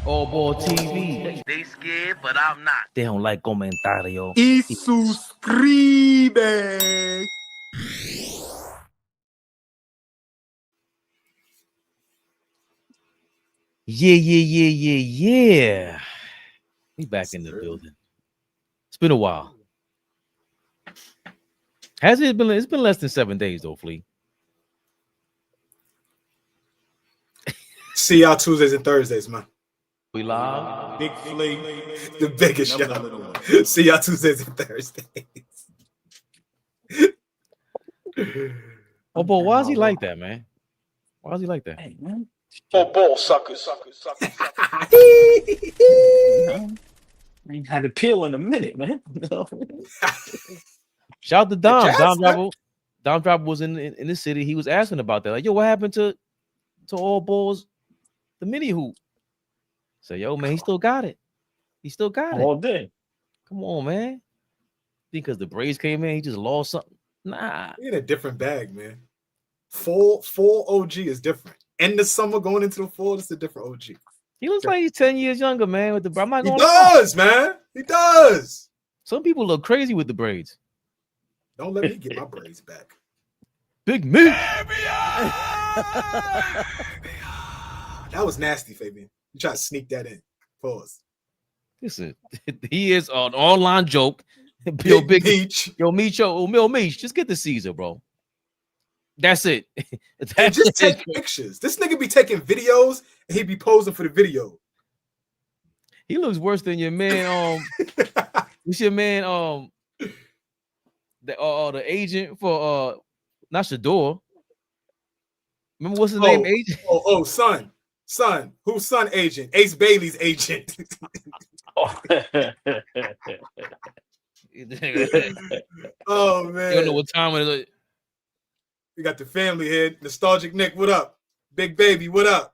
AllBall TV. They scared, but I'm not. They don't like comentario. Y suscribe. Yeah. We back in the building. It's been a while. Has it been? It's been less than 7 days, though, Flea. See y'all Tuesdays and Thursdays, man. We live. Big Flea, the biggest show. See y'all Tuesdays and Thursdays. Oh, boy, why is he like that, man? Why is he like that? Hey, man. Football suckers. I ain't had a pill in a minute, man. Shout out to Dom. Dom Dropper was in the city. He was asking about that. Like, yo, what happened to AllBall's the mini hoop? So, yo, man, he still got it. He still got it all day. Come on, man. Because the Braves came in, he just lost something. Nah, he in a different bag, man. Full OG is different. In the summer, going into the fall, it's a different OG. He looks like he's 10 years younger, man. With the I'm not going. He does, man. He does. Some people look crazy with the braids. Don't let me get my braids back. Big me. That was nasty, Fabian. You try to sneak that in. Pause. Listen, he is an online joke. Big Meech. Meech, just get the Caesar, bro. That's it. And just take pictures. This nigga be taking videos and he be posing for the video. He looks worse than your man. What's your man? The agent for not Shador. Remember what's his name? Agent. Son. Who's son agent? Ace Bailey's agent. Oh man. You don't know what time it is. We got the family here. Nostalgic Nick, what up? Big Baby, what up?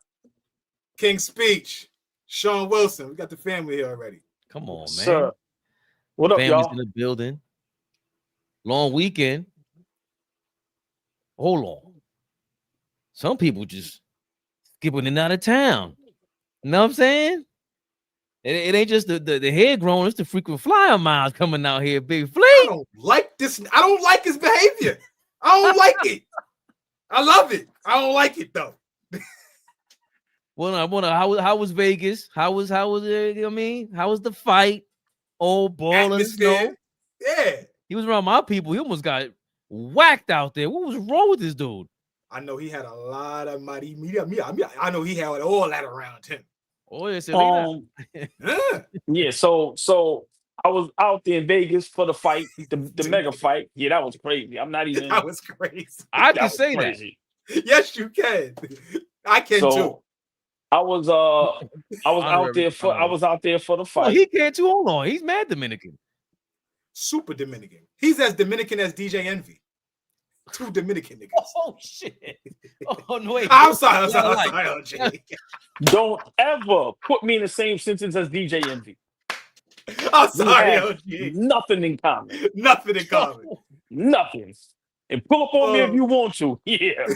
King Speech, Sean Wilson. We got the family here already. Come on, man. Sir. What up, Family's y'all? in the building. Long weekend. Hold on. Some people just skipping in and out of town. You know what I'm saying? It ain't just the head grown, it's the frequent flyer miles coming out here, Big Flea. I don't like this. I don't like his behavior. I don't like it. I love it. I don't like it though. How was Vegas? How was it? You know what I mean? How was the fight? AllBall, yeah. He was around my people. He almost got whacked out there. What was wrong with this dude? I know he had a lot of mighty media. I know he had all that around him. Oh, yes, yeah. So I was out there in Vegas for the fight, the mega fight. Yeah, that was crazy. I'm not even. That was crazy. I can say crazy. That. Yes, you can. I can too. I was out there for the fight. Oh, he can too. Hold on, he's mad Dominican. Super Dominican. He's as Dominican as DJ Envy. Two Dominican niggas. Oh shit. Oh no, wait. I'm sorry. Don't ever put me in the same sentence as DJ Envy. I'm sorry, OG. Nothing in common. Nothing in common. Nothing. And pull up on me if you want to. Yeah.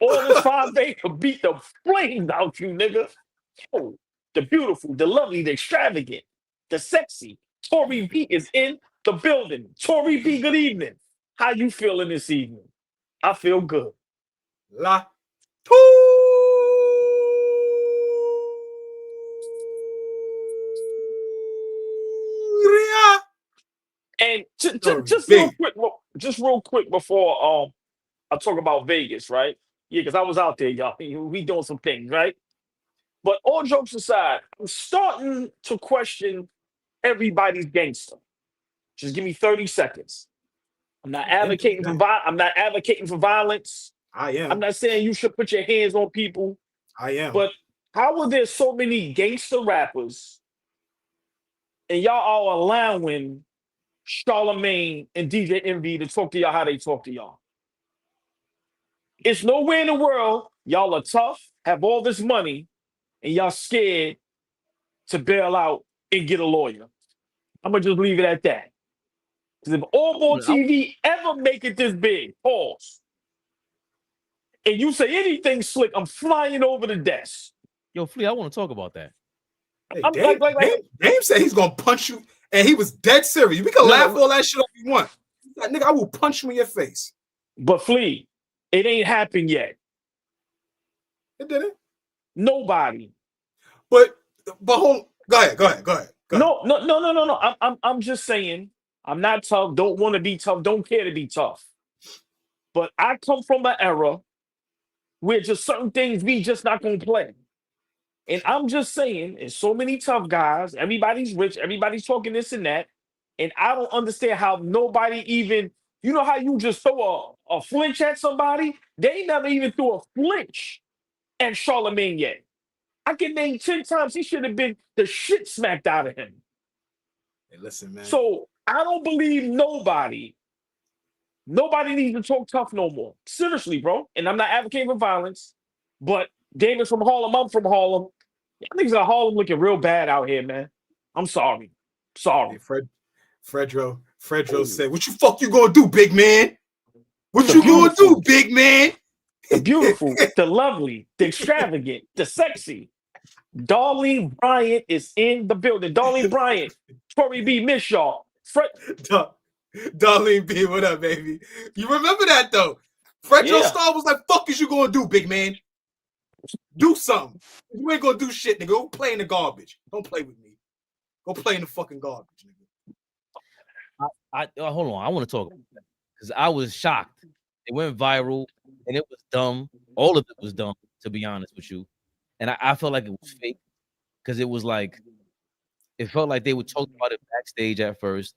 All this 5 days to beat the flames out you, nigga. Oh, the beautiful, the lovely, the extravagant, the sexy. Tori B is in the building. Tori B, good evening. How you feeling this evening? I feel good. La. And just real quick before I talk about Vegas, right? Yeah, because I was out there, y'all. We doing some things, right? But all jokes aside, I'm starting to question everybody's gangster. Just give me 30 seconds. I'm not advocating for violence. I am. I'm not saying you should put your hands on people. I am. But how are there so many gangster rappers and y'all are allowing Charlamagne and DJ Envy to talk to y'all how they talk to y'all? It's nowhere in the world y'all are tough, have all this money, and y'all scared to bail out and get a lawyer. I'm going to just leave it at that. Because if AllBall TV ever make it this big, pause, and you say anything slick, I'm flying over the desk. Yo, Flea, I want to talk about that. Hey, I'm Dame, Dame said he's gonna punch you, and he was dead serious. We can laugh all that shit up if you want. Like, nigga, I will punch you in your face. But Flea, it ain't happened yet. It didn't. Nobody. But hold. Go ahead. No. I'm just saying. I'm not tough. Don't want to be tough. Don't care to be tough. But I come from an era where just certain things we just not gonna play. And I'm just saying, there's so many tough guys. Everybody's rich. Everybody's talking this and that. And I don't understand how nobody even, you know how you just throw a flinch at somebody? They ain't never even threw a flinch at Charlemagne yet. I can name 10 times he should have been the shit smacked out of him. Hey, listen, man. So I don't believe nobody. Nobody needs to talk tough no more. Seriously, bro. And I'm not advocating for violence, but Damon's from Harlem. I'm from Harlem. Y'all niggas in Harlem looking real bad out here, man. I'm sorry. Hey, Fredro said, "What you gonna do, big man? What you gonna do, big man?" The beautiful, the lovely, the extravagant, the sexy. Darlene Bryant is in the building. Darlene Bryant, Tori B. Miss y'all. Darlene B, what up, baby? You remember that though? Fredro Star was like, "Fuck is you gonna do, big man? Do something. You ain't gonna do shit, nigga. Go play in the garbage. Don't play with me. Go play in the fucking garbage, nigga." Hold on. I want to talk about that because I was shocked. It went viral and it was dumb. All of it was dumb, to be honest with you. And I felt like it was fake because it was like, it felt like they would talk about it backstage at first.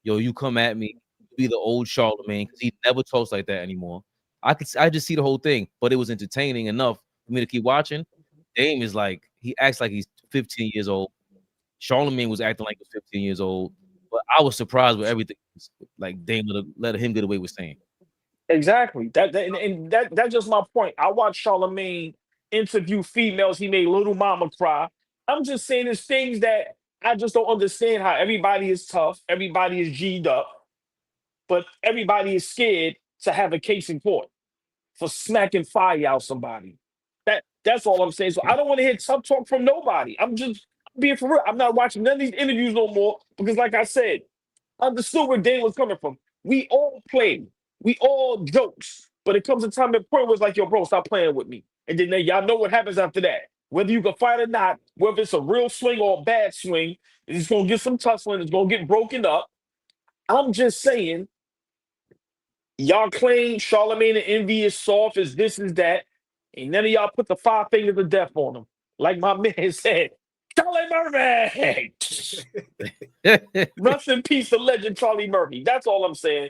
Yo, you come at me, you be the old Charlemagne, because he never talks like that anymore. I just see the whole thing, but it was entertaining enough for me to keep watching. Dame is like, he acts like he's 15 years old. Charlemagne was acting like he was 15 years old. But I was surprised with everything like Dame let him get away with saying. Exactly. That's just my point. I watched Charlemagne interview females. He made Little Mama cry. I'm just saying there's things that I just don't understand how everybody is tough, everybody is G'd up, but everybody is scared to have a case in court for smacking fire out somebody. That's all I'm saying. So I don't want to hear tough talk from nobody. I'm just being for real. I'm not watching none of these interviews no more because, like I said, I understood where Dane was coming from. We all played. We all jokes. But it comes a time and point where it's like, yo, bro, stop playing with me. And then y'all know what happens after that. Whether you can fight or not, whether it's a real swing or a bad swing, it's going to get some tussling. It's going to get broken up. I'm just saying, y'all claim Charlemagne and Envy is soft, as this is that. And none of y'all put the 5 fingers of death on him. Like my man said, Charlie Murphy. Rest in peace, the legend Charlie Murphy. That's all I'm saying.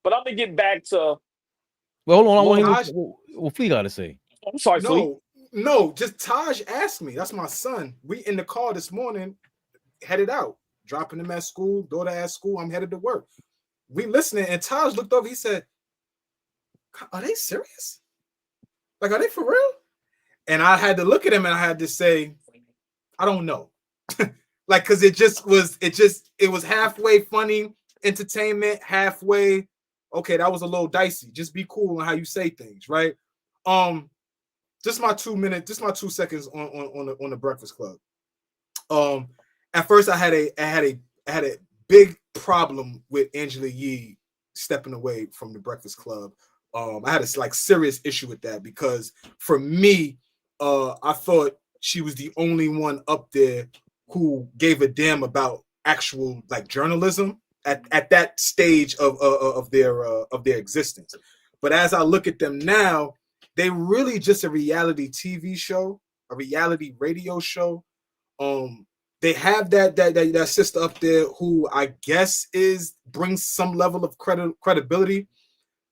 But I'm going to get back to... Well, hold on. I want to hear what Flea got to say. I'm sorry, Flea. No, just Taj asked me. That's my son. We in the car this morning, headed out, dropping him at school, daughter at school. I'm headed to work. We listening, and Taj looked over. He said, "Are they serious? Like, are they for real?" And I had to look at him, and I had to say, "I don't know." Like, because it was halfway funny, entertainment, halfway. Okay, that was a little dicey. Just be cool on how you say things, right? Just my 2 minutes, just my 2 seconds on the Breakfast Club. At first I had a big problem with Angela Yee stepping away from the Breakfast Club. I had a serious issue with that because for me, I thought she was the only one up there who gave a damn about actual journalism at that stage of their existence. But as I look at them now, they really just a reality TV show, a reality radio show. They have that sister up there who I guess brings some level of credibility,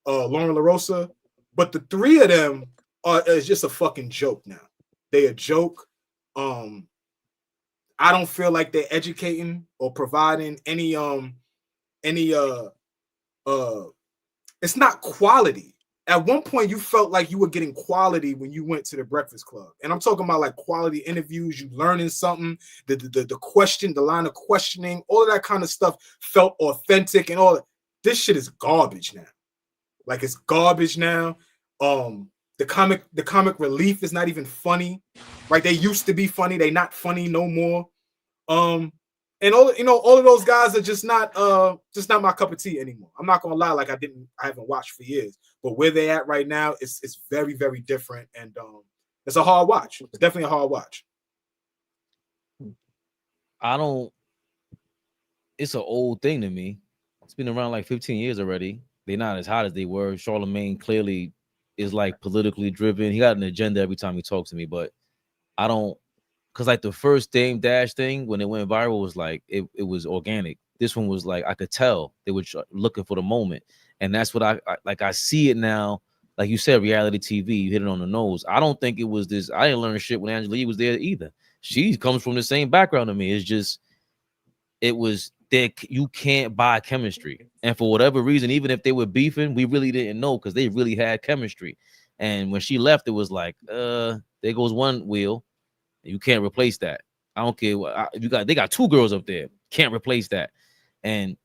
Lauren LaRosa. But the 3 of them is just a fucking joke now. They a joke. I don't feel like they're educating or providing any it's not quality. At one point, you felt like you were getting quality when you went to the Breakfast Club. And I'm talking about quality interviews, you learning something, the question, the line of questioning, all of that kind of stuff felt authentic and all that. This shit is garbage now. It's garbage now. The comic relief is not even funny. Right? They used to be funny. They not funny no more. And all of those guys are just not my cup of tea anymore. I'm not gonna lie, like I haven't watched for years, but where they at right now, it's very, very different, and it's a hard watch. It's definitely a hard watch. It's an old thing to me. It's been around like 15 years already. They're not as hot as they were. Charlemagne clearly is like politically driven. He got an agenda every time he talks to me, but I don't. Because like the first Dame Dash thing, when it went viral, was like it was organic. This one was like I could tell they were looking for the moment, and that's what I see it now. Like you said, reality TV, you hit it on the nose. I don't think it was this. I didn't learn shit when Angela Yee was there either. She comes from the same background to me. It's just it was that you can't buy chemistry, and for whatever reason, even if they were beefing, we really didn't know because they really had chemistry. And when she left, it was like, there goes one wheel. You can't replace that. I don't care what they got 2 girls up there. Can't replace that. And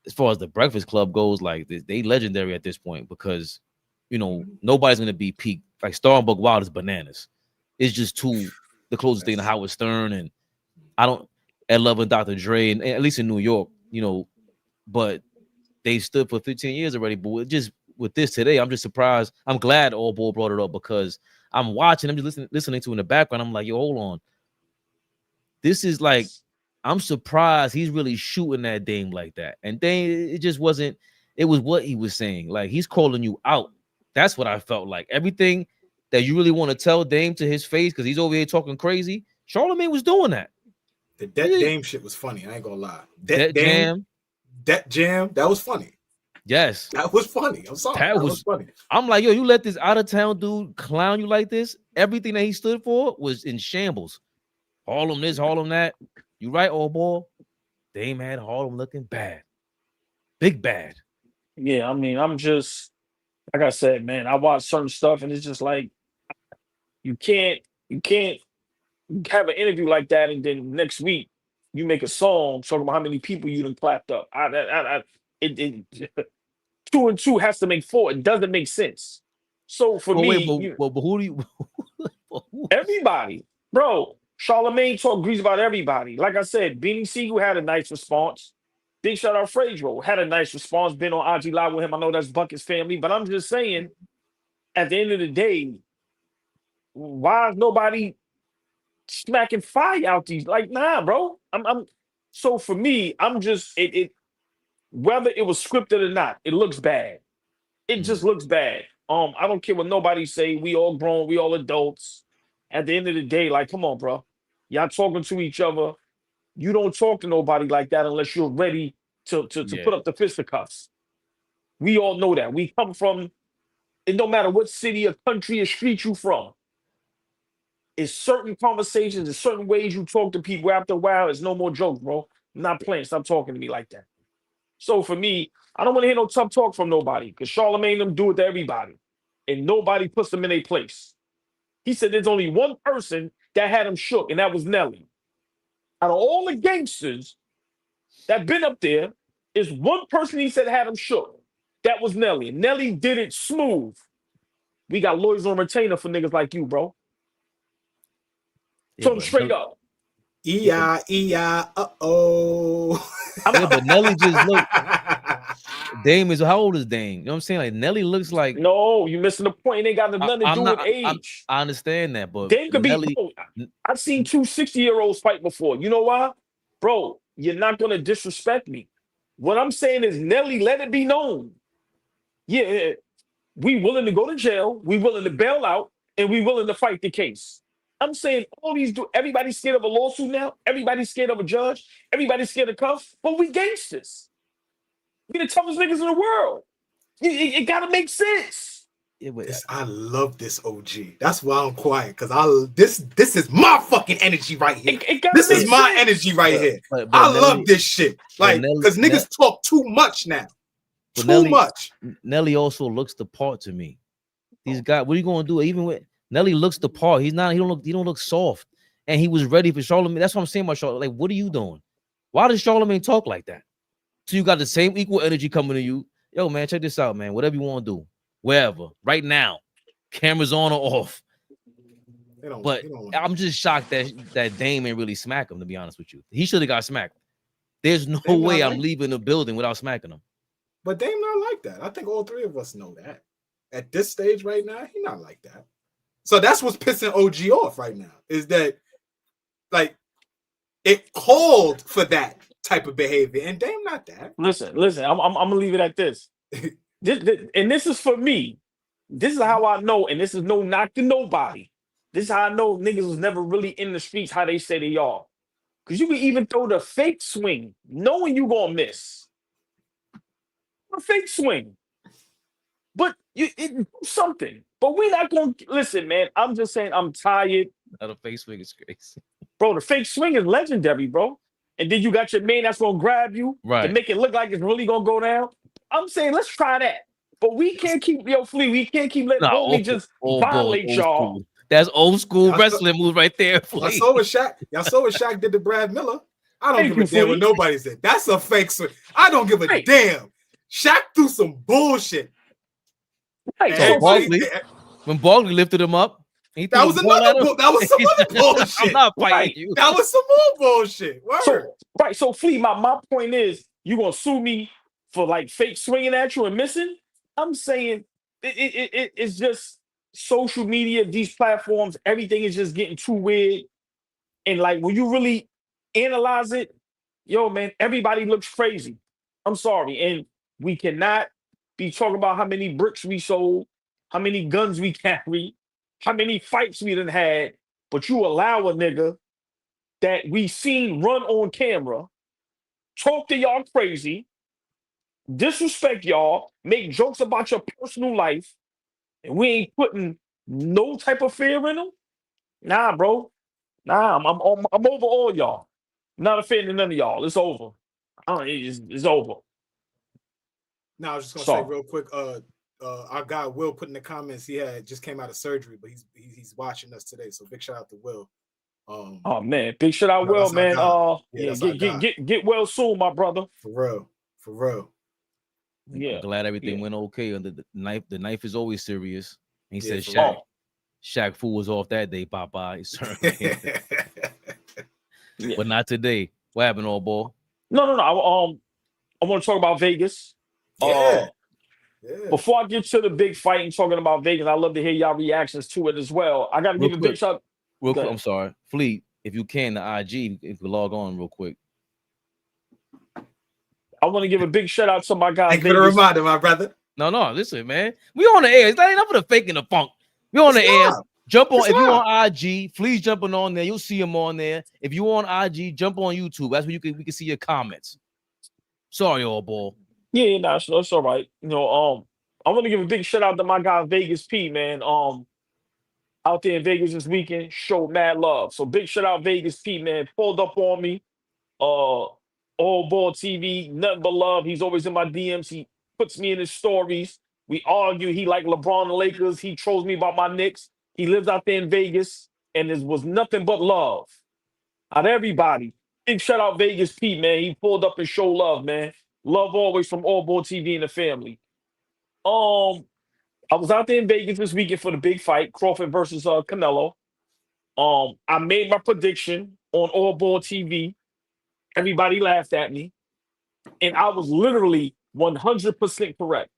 as far as the Breakfast Club goes, like they legendary at this point because nobody's gonna be peak. Like Star and Buck Wild is bananas. It's just the closest thing to Howard Stern, and Ed Love and Dr. Dre, and at least in New York, but they stood for 15 years already. But just with this today, I'm just surprised. I'm glad AllBall brought it up because I'm watching, I'm just listening to in the background. I'm like, yo, hold on. This is like, I'm surprised he's really shooting that Dame like that. And Dame, it just wasn't, it was what he was saying. Like, he's calling you out. That's what I felt like. Everything that you really want to tell Dame to his face, because he's over here talking crazy, Charlemagne was doing that. The Dame shit was funny. I ain't gonna lie. That Jam, that was funny. Yes. That was funny. I'm sorry. That was funny. I'm like, yo, you let this out-of-town dude clown you like this? Everything that he stood for was in shambles. Harlem this, Harlem that. You right, AllBall? Dame had Harlem looking bad. Big bad. Yeah, I mean, I'm just, like I said, man, I watch certain stuff and it's just like, you can't have an interview like that and then next week you make a song talking about how many people you done clapped up. 2 and 2 has to make 4. It doesn't make sense. So for me, but who do you? everybody, bro. Charlemagne talk grease about everybody. Like I said, Beanie Siegel had a nice response. Big shout out Fredro had a nice response. Been on IG Live with him. I know that's Bucket's family, but I'm just saying, at the end of the day, why is nobody smacking fire out these? Like, nah, bro. I'm so for me, I'm just it whether it was scripted or not, it looks bad. It just looks bad. I don't care what nobody say. We all grown, we all adults. At the end of the day, like, come on, bro. Y'all talking to each other. You don't talk to nobody like that unless you're ready to put up the fisticuffs. We all know that. We come from, it don't matter what city or country or street you from. It's certain conversations, it's certain ways you talk to people after a while. It's no more jokes, bro. I'm not playing. Stop talking to me like that. So for me, I don't want to hear no tough talk from nobody because Charlemagne them do it to everybody. And nobody puts them in their place. He said there's only one person that had him shook, and that was Nelly. Out of all the gangsters that been up there, is one person he said had him shook. That was Nelly. And Nelly did it smooth. We got lawyers on retainer for niggas like you, bro. Yeah, Tell them straight up. E-I, uh-oh. Yeah, but Nelly just look. Dame is, how old is Dame? You know what I'm saying? Like, Nelly looks like. No, you're missing the point. It ain't got nothing to do with age. I understand that, but Dame could Nelly, be. I've seen 2 60-year-olds fight before. You know why? Bro, you're not going to disrespect me. What I'm saying is, Nelly, let it be known. Yeah, we willing to go to jail. We willing to bail out. And we willing to fight the case. I'm saying all these everybody's scared of a lawsuit now. Everybody's scared of a judge. Everybody's scared of cuffs. But we gangsters. We the toughest niggas in the world. It gotta make sense. Yeah, but I love this OG. That's why I'm quiet, because this is my fucking energy right here. This is my energy right here. But I love this shit. Like, because niggas talk too much now. Too much. Nelly also looks the part to me. These guys, what are you gonna do? Even with Nelly looks the part. He don't look soft. And he was ready for Charlemagne. That's what I'm saying about Charlemagne. Like, what are you doing? Why does Charlemagne talk like that? So you got the same equal energy coming to you. Yo, man, check this out, man. Whatever you want to do, wherever, right now. cameras on or off. But They don't I'm just shocked that Dame ain't really smack him, to be honest with you. He should have got smacked. There's no Dame way not I'm like- leaving the building without smacking him. But Dame not like that. I think all three of us know that. At this stage right now, he not like that. So that's what's pissing OG off right now, is that like it called for that type of behavior, and Dame not that. Listen. I'm gonna leave it at this. And this is for me. This is how I know, and this is no knock to nobody. This is how I know niggas was never really in the streets how they say they are. Because you can even throw the fake swing, knowing you gonna miss. A fake swing. But do something. But we're not gonna listen, man. I'm just saying I'm tired. Now the fake swing is crazy. Bro, the fake swing is legendary, bro. And then you got your man that's gonna grab you Right. to make it look like it's really gonna go down. I'm saying let's try that. But we can't keep Flea. We can't keep letting homie just violate y'all. School. That's old school Y'all wrestling move right there. Y'all saw what Shaq did to Brad Miller. I don't give a damn what nobody said. That's a fake swing. I don't give a damn. Shaq threw some bullshit. Right. So when Barkley lifted him up, that was some other bullshit. I'm not fighting you. That was some more bullshit. Word. So Flea, my point is, you gonna sue me for like fake swinging at you and missing? I'm saying it's just social media, these platforms, everything is just getting too weird. And like when you really analyze it, yo, man, everybody looks crazy. I'm sorry. And we cannot be talking about how many bricks we sold, how many guns we carry, how many fights we done had, but you allow a nigga that we seen run on camera, talk to y'all crazy, disrespect y'all, make jokes about your personal life, and we ain't putting no type of fear in them? Nah, bro. Nah, I'm over all y'all. Not offending none of y'all. It's over. It's over. Now I was just gonna say real quick. Our guy Will put in the comments he just came out of surgery, but he's watching us today. So big shout out to Will. Oh man, big shout out Will, man. Get well soon, my brother. For real. Yeah. I'm glad everything went okay. And the knife is always serious. He said Shaq fool was off that day, Popeye. Yeah. But not today. What happened, AllBall? No. I want to talk about Vegas. Yeah. Before I get to the big fight and talking about Vegas, I'd love to hear y'all reactions to it as well. I got to give a big shout. Real quick, I'm sorry. Fleet, if you can, the IG, if you log on real quick. I want to give a big shout out to my guy. Thank you for the reminder, my brother. No, listen, man. We on the air. It's not enough of the fake and the funk. We on the air. Jump on if you on IG, Fleet's jumping on there. You'll see him on there. If you on IG, jump on YouTube. That's where we can see your comments. Sorry, AllBall. Yeah, no, it's all right. You know, I want to give a big shout out to my guy Vegas P, man. Out there in Vegas this weekend, showed mad love. So big shout out Vegas P, man. Pulled up on me. AllBall TV, nothing but love. He's always in my DMs. He puts me in his stories. We argue. He like LeBron and Lakers. He trolls me about my Knicks. He lives out there in Vegas, and it was nothing but love out of everybody. Big shout out Vegas P, man. He pulled up and showed love, man. Love always from AllBall TV and the family. I was out there in Vegas this weekend for the big fight, Crawford versus Canelo. I made my prediction on AllBall TV. Everybody laughed at me, and I was literally 100% correct.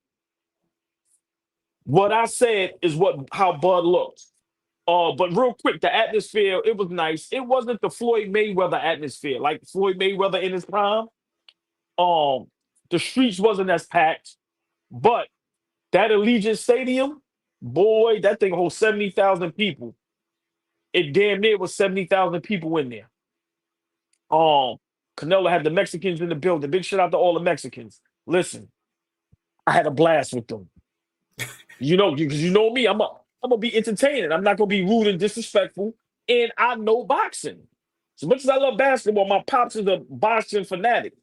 What I said is how Bud looked. But real quick, the atmosphere, it was nice. It wasn't the Floyd Mayweather atmosphere, like Floyd Mayweather in his prime. The streets wasn't as packed, but that Allegiant Stadium, boy, that thing holds 70,000 people. It damn near was 70,000 people in there. Canelo had the Mexicans in the building. Big shout out to all the Mexicans. Listen, I had a blast with them. Because you know me, I'm gonna be entertaining. I'm not gonna be rude and disrespectful. And I know boxing. As much as I love basketball, my pops is a boxing fanatic.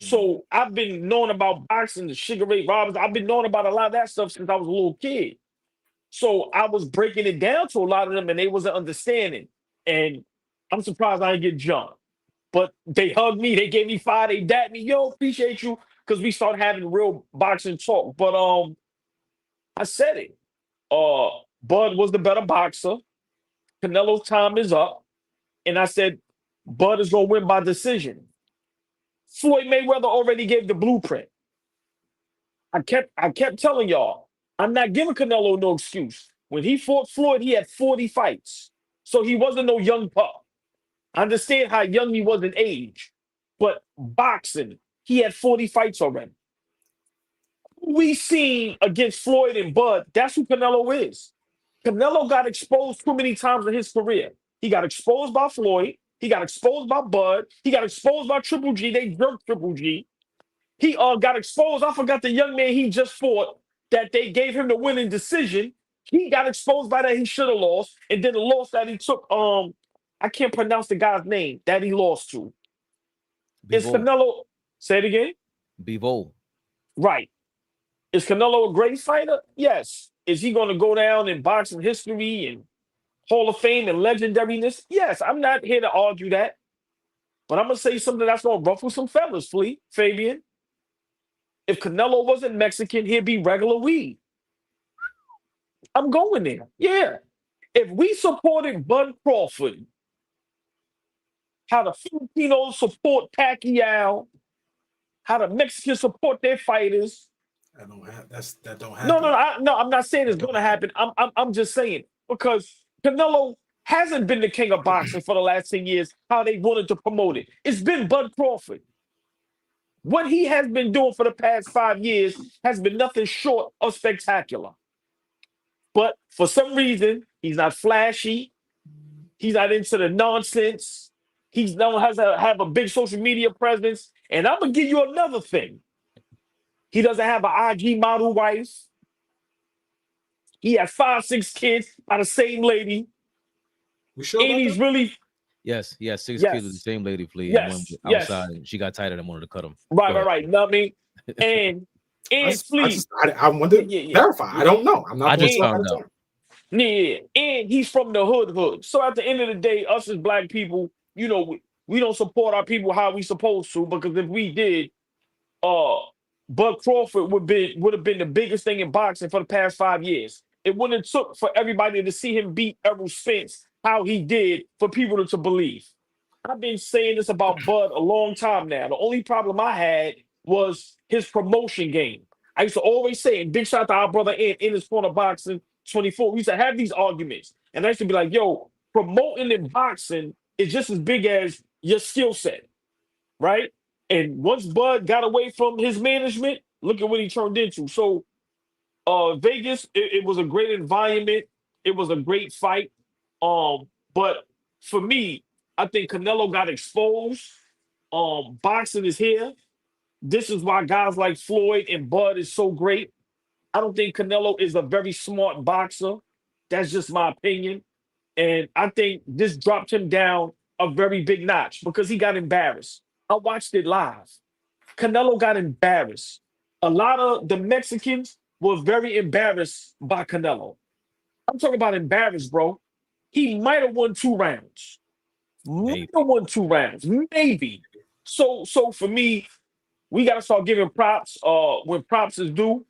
So I've been knowing about boxing, the Sugar Ray Roberts. I've been knowing about a lot of that stuff since I was a little kid. So I was breaking it down to a lot of them, and they wasn't understanding. And I'm surprised I didn't get jumped. But they hugged me, they gave me fire, they dapped me. Yo, appreciate you, because we started having real boxing talk. But I said it. Bud was the better boxer. Canelo's time is up. And I said, Bud is going to win by decision. Floyd Mayweather already gave the blueprint. I kept telling y'all, I'm not giving Canelo no excuse. When he fought Floyd, he had 40 fights. So he wasn't no young pup. I understand how young he was in age. But boxing, he had 40 fights already. We seen against Floyd and Bud, that's who Canelo is. Canelo got exposed too many times in his career. He got exposed by Floyd. He got exposed by Bud. He got exposed by Triple G. They jerked Triple G. He got exposed. I forgot the young man he just fought that they gave him the winning decision. He got exposed by that he should have lost. And then the loss that he took, I can't pronounce the guy's name that he lost to. Is Canelo, say it again? Bivol. Right. Is Canelo a great fighter? Yes. Is he going to go down in boxing history and Hall of Fame and legendariness? Yes. I'm not here to argue that. But I'm going to say something that's going to ruffle some feathers, Fabian. If Canelo wasn't Mexican, he'd be regular weed. I'm going there. Yeah. If we supported Bud Crawford, how the Filipinos support Pacquiao, how the Mexicans support their fighters. That don't happen. No, I'm not saying it's going to happen. I'm just saying because Canelo hasn't been the king of boxing for the last 10 years, how they wanted to promote it. It's been Bud Crawford. What he has been doing for the past 5 years has been nothing short of spectacular. But for some reason, he's not flashy. He's not into the nonsense. He has to have a big social media presence. And I'm going to give you another thing. He doesn't have an IG model wife. He has 5, 6 kids by the same lady. We sure and he's really... Yes, he has 6 kids with the same lady, please. Yes, outside, and she got tired of them, wanted to cut him. Right. You know what I mean? And please, I wanted to clarify. I don't know. I'm not. I just found out. Yeah, and he's from the hood. So at the end of the day, us as black people, you know, we don't support our people how we supposed to, because if we did, Bud Crawford would have been the biggest thing in boxing for the past 5 years. It wouldn't have took for everybody to see him beat Errol Spence how he did for people to believe. I've been saying this about Bud a long time now. The only problem I had was his promotion game. I used to always say, and big shout out to our brother in his corner boxing 24. We used to have these arguments. And I used to be like, yo, promoting in boxing is just as big as your skill set, right? And once Bud got away from his management, look at what he turned into. So Vegas, it was a great environment. It was a great fight. But for me, I think Canelo got exposed. Boxing is here. This is why guys like Floyd and Bud is so great. I don't think Canelo is a very smart boxer. That's just my opinion. And I think this dropped him down a very big notch because he got embarrassed. I watched it live. Canelo got embarrassed. A lot of the Mexicans were very embarrassed by Canelo. I'm talking about embarrassed, bro. He might have won 2 rounds. Maybe. Maybe. So for me, we got to start giving props when props is due.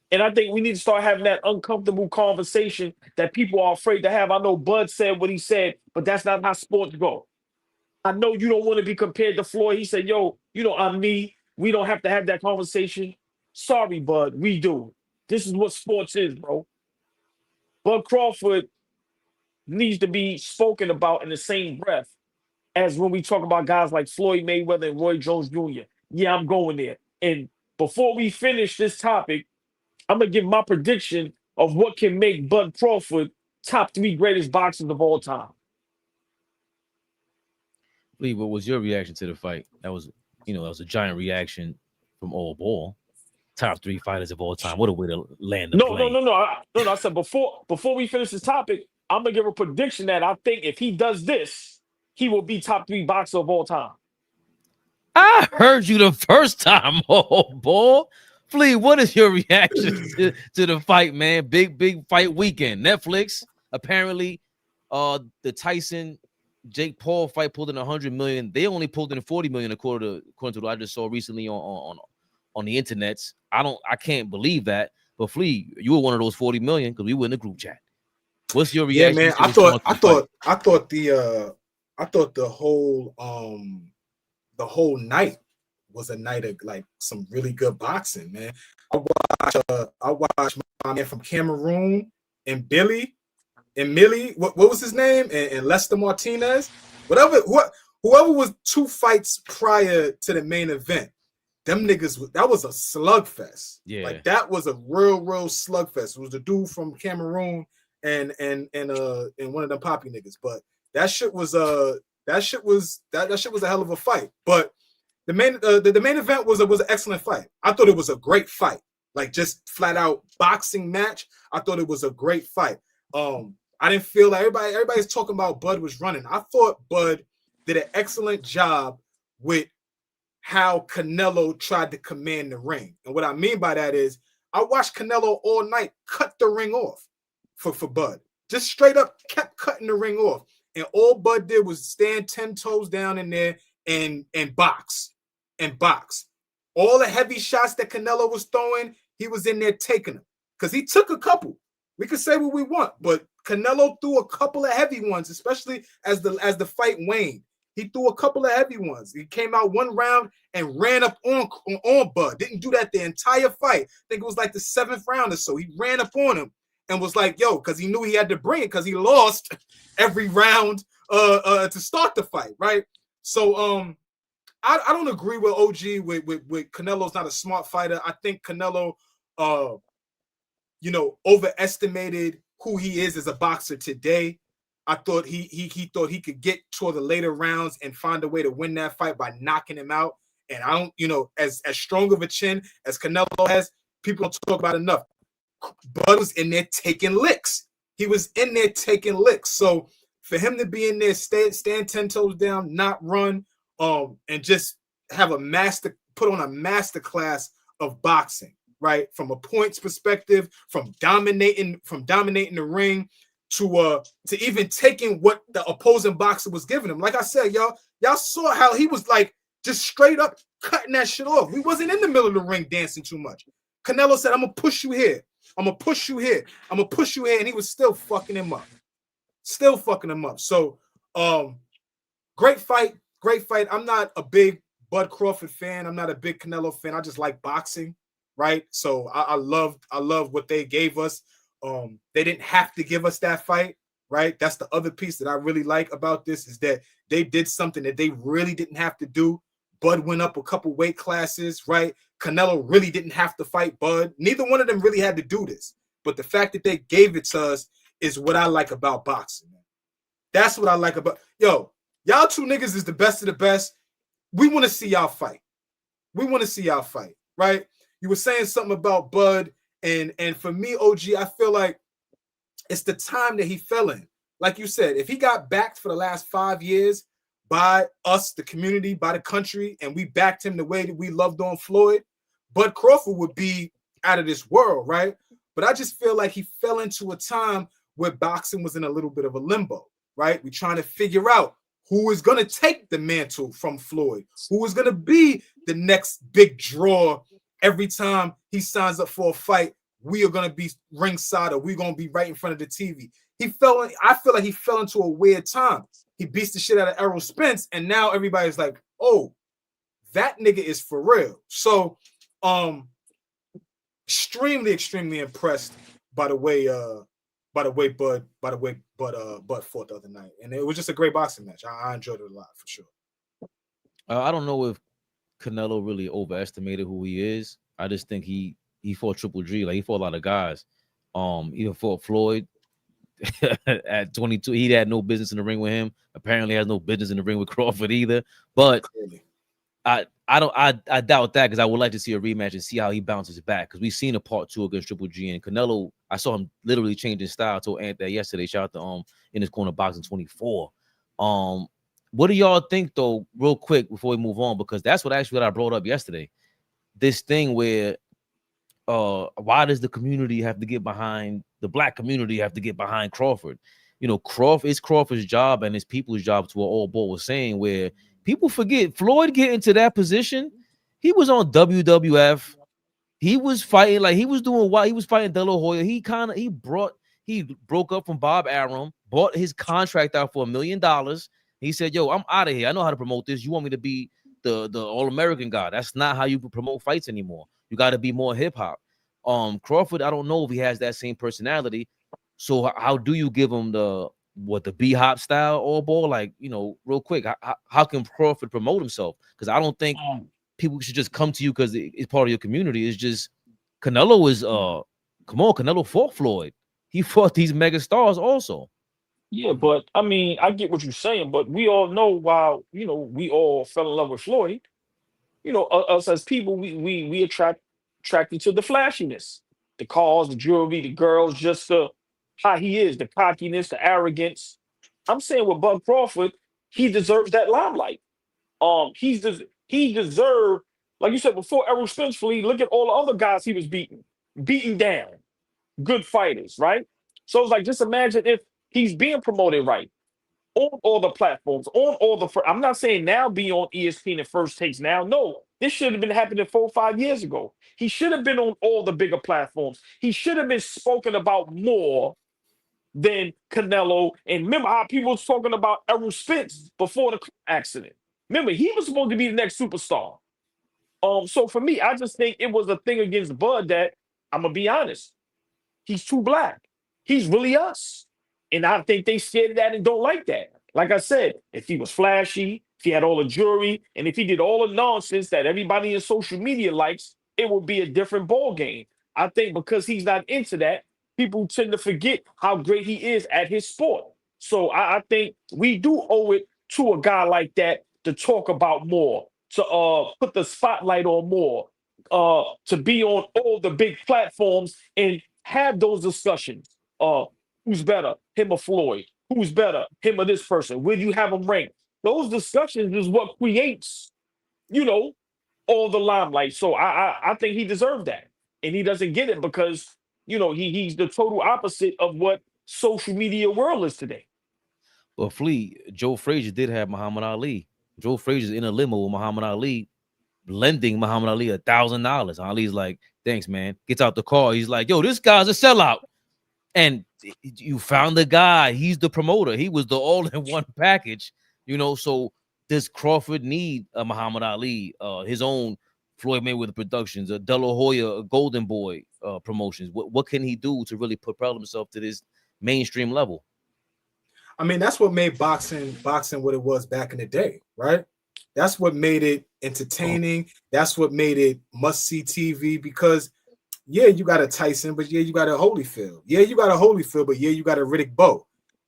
And I think we need to start having that uncomfortable conversation that people are afraid to have. I know Bud said what he said, but that's not how sports go. I know you don't want to be compared to Floyd. He said, yo, you know, I'm me. We don't have to have that conversation. Sorry, Bud, we do. This is what sports is, bro. Bud Crawford needs to be spoken about in the same breath as when we talk about guys like Floyd Mayweather and Roy Jones Jr. Yeah, I'm going there. And before we finish this topic, I'm going to give my prediction of what can make Bud Crawford top 3 greatest boxers of all time. Lee, what was your reaction to the fight? That was a giant reaction from AllBall. Top 3 fighters of all time. What a way to land the plane. No. I said before we finish this topic, I'm going to give a prediction that I think if he does this, he will be top 3 boxer of all time. I heard you the first time, AllBall. Flea, what is your reaction to the fight, man? Big fight weekend. Netflix, apparently, the Tyson Jake Paul fight pulled in $100 million. They only pulled in $40 million according to what I just saw recently on the internets. I can't believe that. But Flea, you were one of those 40 million because we were in the group chat. What's your Yeah, reaction? man. I thought the whole night was a night of like some really good boxing, man. I watched my man from Cameroon and Millie. What was his name? And Lester Martinez. Whoever was 2 fights prior to the main event. Them niggas, that was a slugfest. Yeah, like that was a real slugfest. It was the dude from Cameroon and one of them poppy niggas. But that shit was a hell of a fight. But the main event was an excellent fight. I thought it was a great fight, like just flat out boxing match. I thought it was a great fight. I didn't feel like everybody's talking about Bud was running. I thought Bud did an excellent job with how Canelo tried to command the ring. And what I mean by that is I watched Canelo all night cut the ring off for Bud. Just straight up kept cutting the ring off. And all Bud did was stand 10 toes down in there and box. All the heavy shots that Canelo was throwing, he was in there taking them. Because he took a couple. We could say what we want, but Canelo threw a couple of heavy ones, especially as the fight waned. He threw a couple of heavy ones. He came out one round and ran up on Bud. Didn't do that the entire fight. I think it was like the 7th round or so. He ran up on him and was like, yo, because he knew he had to bring it because he lost every round to start the fight, right? So I don't agree with OG with Canelo's not a smart fighter. I think Canelo overestimated who he is as a boxer today. I thought he thought he could get toward the later rounds and find a way to win that fight by knocking him out. And I don't, as strong of a chin as Canelo has, people don't talk about enough. Bud was in there taking licks. He was in there taking licks. So for him to be in there, stand 10 toes down, not run, and just have put on a master class of boxing, right? From a points perspective, from dominating the ring to even taking what the opposing boxer was giving him. Like I said, y'all saw how he was like just straight up cutting that shit off. We wasn't in the middle of the ring dancing too much. Canelo said, I'm gonna push you here. I'm gonna push you here. I'm gonna push you here. And he was still fucking him up. So great fight. I'm not a big Bud Crawford fan. I'm not a big Canelo fan. I just like boxing, right? So I love what they gave us. They didn't have to give us that fight, right? That's the other piece that I really like about this is that they did something that they really didn't have to do. Bud went up a couple weight classes, right? Canelo really didn't have to fight Bud. Neither one of them really had to do this. But the fact that they gave it to us is what I like about boxing, man. That's what I like about, y'all 2 niggas is the best of the best. We want to see y'all fight. Right? You were saying something about Bud, and for me, OG, I feel like it's the time that he fell in. Like you said, if he got backed for the last 5 years by us, the community, by the country, and we backed him the way that we loved on Floyd, Bud Crawford would be out of this world, right? But I just feel like he fell into a time where boxing was in a little bit of a limbo, right? We're trying to figure out who is going to take the mantle from Floyd, who is going to be the next big draw. Every time he signs up for a fight, we are going to be ringside or we're going to be right in front of the TV. I feel like he fell into a weird time. He beats the shit out of Errol Spence, and now everybody's like, oh, that nigga is for real. So extremely impressed by the way Bud fought the other night. And it was just a great boxing match. I enjoyed it a lot for sure. I don't know if Canelo really overestimated who he is. I just think he fought Triple G. Like, he fought a lot of guys. Even fought Floyd at 22. He had no business in the ring with him. Apparently has no business in the ring with Crawford either. But clearly. I doubt that, because I would like to see a rematch and see how he bounces back, because we've seen a part 2 against Triple G, and Canelo, I saw him literally change his style. I told Ant that yesterday. Shout out to In His Corner Boxing 24. What do y'all think, though, real quick before we move on? Because that's what I brought up yesterday. This thing where why does the community have to get behind, the black community have to get behind Crawford? It's Crawford's job and it's people's job, to what AllBall was saying, where people forget Floyd getting to that position. He was on WWF. He was fighting like he was doing what he was fighting De La Hoya. He broke up from Bob Arum, bought his contract out for $1 million. He said, "Yo, I'm out of here. I know how to promote this. You want me to be the All-American guy? That's not how you promote fights anymore. You got to be more hip hop." Crawford, I don't know if he has that same personality. So how do you give him the B-hop style all ball? Like, real quick, how can Crawford promote himself? Because I don't think people should just come to you because it's part of your community. It's just Canelo is come on, Canelo fought Floyd. He fought these mega stars also. Yeah, but I mean, I get what you're saying, but we all know why, we all fell in love with Floyd. Us as people, we attracted to the flashiness, the cars, the jewelry, the girls, just how he is, the cockiness, the arrogance. I'm saying with Bud Crawford, he deserves that limelight. He deserved, like you said before, Errol Spence. Look at all the other guys he was beating down, good fighters, right? So it's like, just imagine if he's being promoted right on all the platforms, on all the. I'm not saying now be on ESPN and First Takes now. No, this should have been happening 4 or 5 years ago. He should have been on all the bigger platforms. He should have been spoken about more than Canelo. And remember how people was talking about Errol Spence before the accident. Remember, he was supposed to be the next superstar. So for me, I just think it was a thing against Bud that, I'm gonna be honest, he's too black. He's really us. And I think they scared of that and don't like that. Like I said, if he was flashy, if he had all the jewelry, and if he did all the nonsense that everybody in social media likes, it would be a different ball game. I think because he's not into that, people tend to forget how great he is at his sport. So I think we do owe it to a guy like that to talk about more, to put the spotlight on more, to be on all the big platforms and have those discussions. Who's better, him or Floyd? Who's better, him or this person? Where do you have them ranked? Those discussions is what creates, all the limelight. So I think he deserved that, and he doesn't get it because he's the total opposite of what social media world is today. But Flea, Joe Frazier did have Muhammad Ali. Joe Frazier's in a limo with Muhammad Ali, lending Muhammad Ali $1,000. Ali's like, "Thanks, man." Gets out the car. He's like, "Yo, this guy's a sellout." And you found the guy. He's the promoter. He was the all-in-one package. So does Crawford need a Muhammad Ali, his own Floyd Mayweather Productions, a De La Hoya, a Golden Boy promotions? What can he do to really propel himself to this mainstream level? I mean, that's what made boxing what it was back in the day, right? That's what made it entertaining. That's what made it must-see TV because, yeah, you got a Tyson, but yeah, you got a Holyfield. Yeah, you got a Holyfield, but yeah, you got a Riddick Bowe.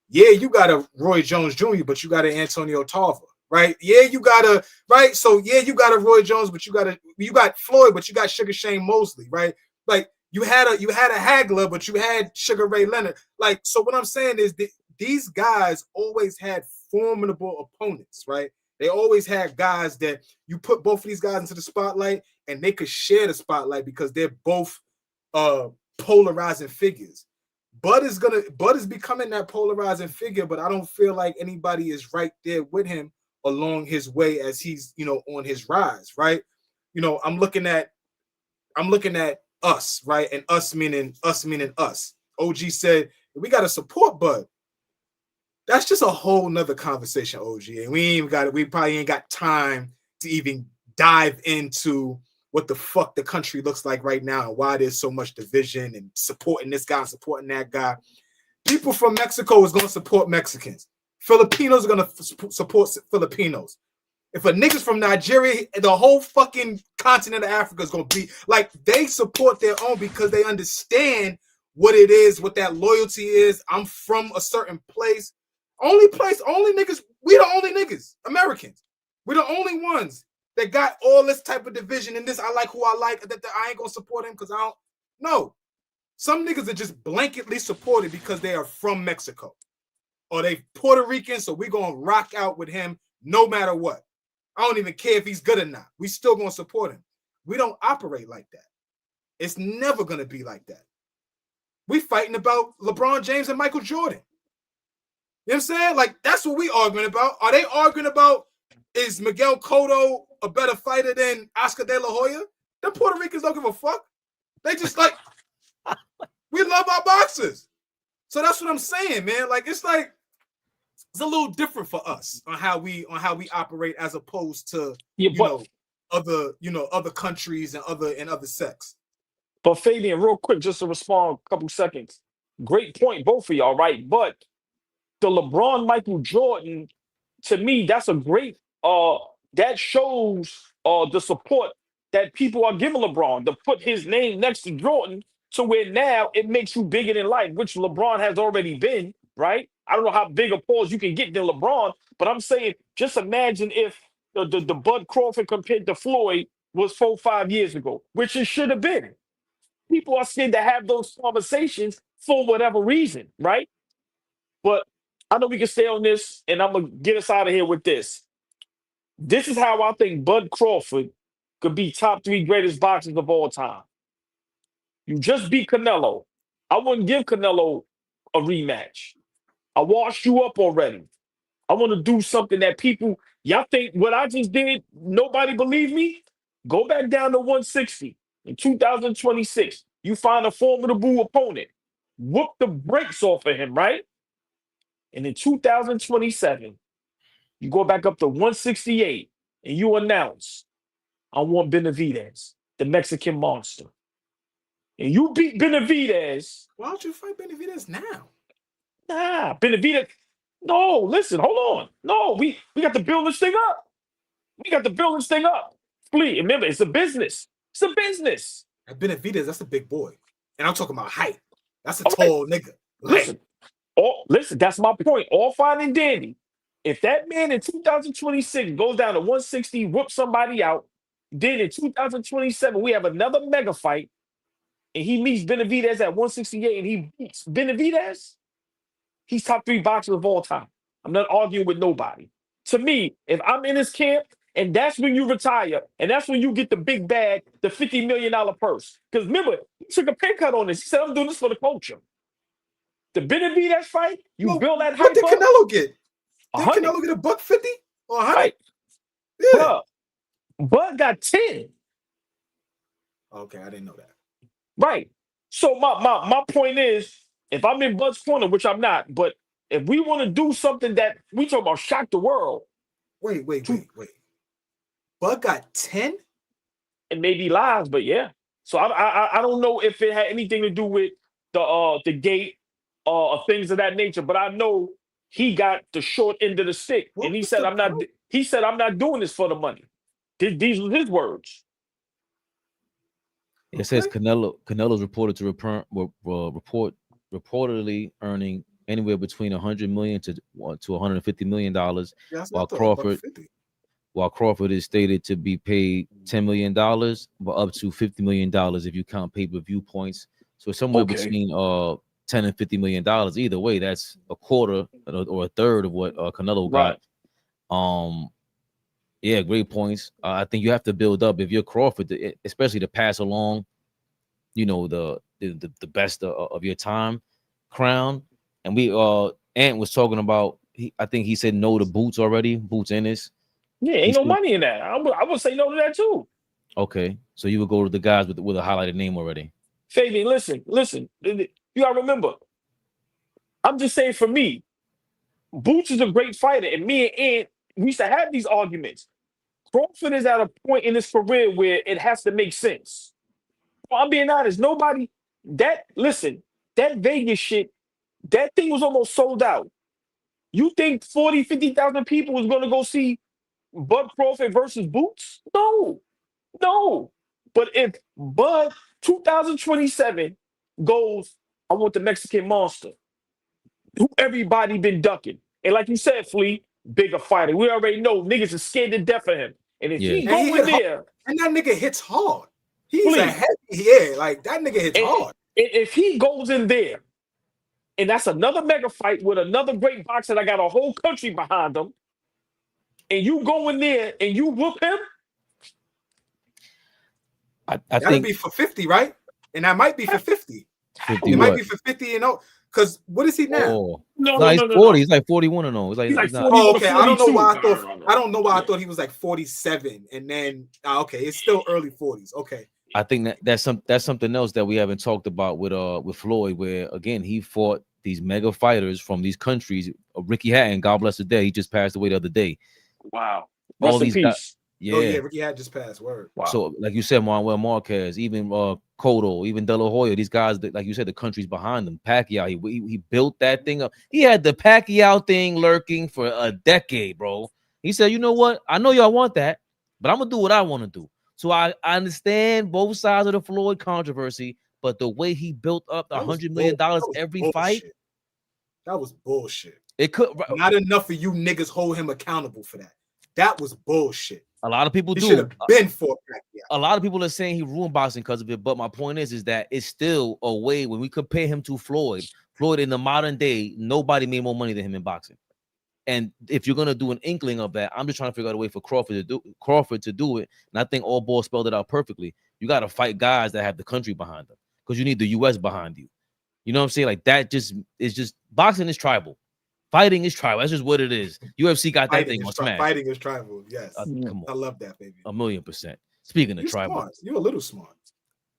Yeah, you got a Roy Jones Jr., but you got an Antonio Tarver, right? Yeah, you got a, right? So, yeah, you got a Roy Jones, but you got Floyd, but you got Sugar Shane Mosley, right? Like, you had a Hagler, but you had Sugar Ray Leonard. Like, so what I'm saying is that these guys always had formidable opponents, right? They always had guys that you put both of these guys into the spotlight and they could share the spotlight because they're both polarizing figures. Bud is becoming that polarizing figure, but I don't feel like anybody is right there with him along his way as he's, on his rise, right? I'm looking at us, right? And us meaning us. OG said, we got to support Bud. That's just a whole nother conversation, OG. And we probably ain't got time to even dive into what the fuck the country looks like right now and why there's so much division and supporting this guy and supporting that guy. People from Mexico is going to support Mexicans. Filipinos are going to support Filipinos. If a nigga's from Nigeria, the whole fucking continent of Africa is going to be like, they support their own because they understand what it is, what that loyalty is. I'm from a certain place. Only niggas, we the only niggas, Americans. We're the only ones that got all this type of division and this, I like who I like, that I ain't gonna support him because I don't know. Some niggas are just blanketly supported because they are from Mexico. Or they Puerto Rican, so we're gonna rock out with him no matter what. I don't even care if he's good or not. We still gonna support him. We don't operate like that. It's never gonna be like that. We fighting about LeBron James and Michael Jordan. You know what I'm saying? Like, that's what we arguing about. Are they arguing about, is Miguel Cotto a better fighter than Oscar De La Hoya? The Puerto Ricans don't give a fuck. They just like, we love our boxers. So that's what I'm saying, man. Like, it's like, it's a little different for us on how we operate as opposed to other countries and other sects. But Fabian, real quick, just to respond a couple seconds. Great point, both of y'all, right? But the LeBron Michael Jordan, to me, that's a great that shows the support that people are giving LeBron to put his name next to Jordan, to where now it makes you bigger than life, which LeBron has already been, right? I don't know how big a pause you can get than LeBron, but I'm saying just imagine if the Bud Crawford compared to Floyd was 4-5 years ago, which it should have been. People are scared to have those conversations for whatever reason, right? But I know we can stay on this, and I'm going to get us out of here with this. This is how I think Bud Crawford could be top 3 greatest boxers of all time. You just beat Canelo. I wouldn't give Canelo a rematch. I washed you up already. I want to do something that people, y'all think what I just did, nobody believe me? Go back down to 160 in 2026. You find a formidable opponent. Whoop the brakes off of him, right? And in 2027, you go back up to 168 and you announce, I want Benavidez, the Mexican monster. And you beat Benavidez. Why don't you fight Benavidez now? Nah, Benavidez. No, listen, hold on. No, we got to build this thing up. We got to build this thing up. Please, remember, it's a business. It's a business. Benavidez, that's a big boy. And I'm talking about height. That's a tall nigga. Listen, that's my point. All fine and dandy. If that man in 2026 goes down to 160, whoops somebody out, then in 2027, we have another mega fight, and he meets Benavidez at 168, and he beats Benavidez, he's top 3 boxers of all time. I'm not arguing with nobody. To me, if I'm in his camp, and that's when you retire, and that's when you get the big bag, the $50 million purse. Because remember, he took a pay cut on this. He said, I'm doing this for the culture. The Benavidez fight, you build that hype. What did Canelo get? Did 100. Canelo get $150 or 100? Right. Yeah. Bud got 10. Okay, I didn't know that. Right. So my point is, if I'm in Bud's corner, which I'm not, but if we want to do something that we talk about shock the world. Wait. Bud got 10? And maybe lies, but yeah. So I don't know if it had anything to do with the gate or things of that nature, but I know he got the short end of the stick. And he said, I'm not doing this for the money. These were his words. It says Canelo's reported to reportedly earning anywhere between $100 million to $150 million, while Crawford is stated to be paid $10 million, but up to $50 million if you count pay-per-view points. So somewhere between $10 and $50 million. Either way, that's a quarter or a third of what Canelo got. Yeah, great points. I think you have to build up if you're Crawford, especially to pass along, the best of your time crown. And Ant was talking about. I think he said no to Boots already. Boots Ennis. Yeah, ain't no money in that. I would say no to that too. Okay, so you would go to the guys with a highlighted name already. Fabian, listen. You gotta remember. I'm just saying, for me, Boots is a great fighter, and me and Ant, we used to have these arguments. Crawford is at a point in his career where it has to make sense. Well, I'm being honest. That Vegas shit, that thing was almost sold out. You think 40, 50,000 people was going to go see Bud Crawford versus Boots? No. But if Bud 2027 goes, I want the Mexican monster, who everybody been ducking. And like you said, Flea, bigger fighter. We already know niggas are scared to death of him. And if he go in there, and that nigga hits hard. He's Flea, a heavy, like that nigga hits hard. And if he goes in there, and that's another mega fight with another great boxer that got a whole country behind him, and you go in there and you whoop him, I that'll think be for 50, right? And that might be for 50. 50 it might be for 50 and oh, because what is he now? Oh. No, he's 40. He's like 41 and all. He's like 40. Oh, okay. I don't know why I thought. I don't know why I thought he was like 47, and then okay, it's still early 40s. Okay, I think that's something else that we haven't talked about with Floyd, where again he fought these mega fighters from these countries. Ricky Hatton, God bless his day, he just passed away the other day. Wow. All Rest in these guys, peace. Oh yeah. yeah, Ricky had just passed. Word. Wow. So like you said, Manuel Marquez, even Cotto, even De La Hoya, these guys that, like you said, the countries behind them. Pacquiao, he built that thing up. He had the Pacquiao thing lurking for a decade, bro. He said, you know what? I know y'all want that, but I'm gonna do what I want to do. So I understand both sides of the Floyd controversy, but the way he built up the $100 million every fight, that was bullshit. It could not enough of you niggas hold him accountable for that. That was bullshit. A lot of people he do. Should have been for Pacquiao. A lot of people are saying he ruined boxing because of it, but my point is that it's still a way when we compare him to Floyd. Floyd in the modern day, nobody made more money than him in boxing. And if you're gonna do an inkling of that, I'm just trying to figure out a way for Crawford to do it. And I think AllBall spelled it out perfectly. You got to fight guys that have the country behind them because you need the U.S. behind you. You know what I'm saying? Like that just is just boxing is tribal. Fighting is tribal. That's just what it is. UFC got that thing on smash. Fighting is tribal. Yes. Come on. I love that, baby. 1,000,000%. Speaking of tribal. Smart. You're a little smart.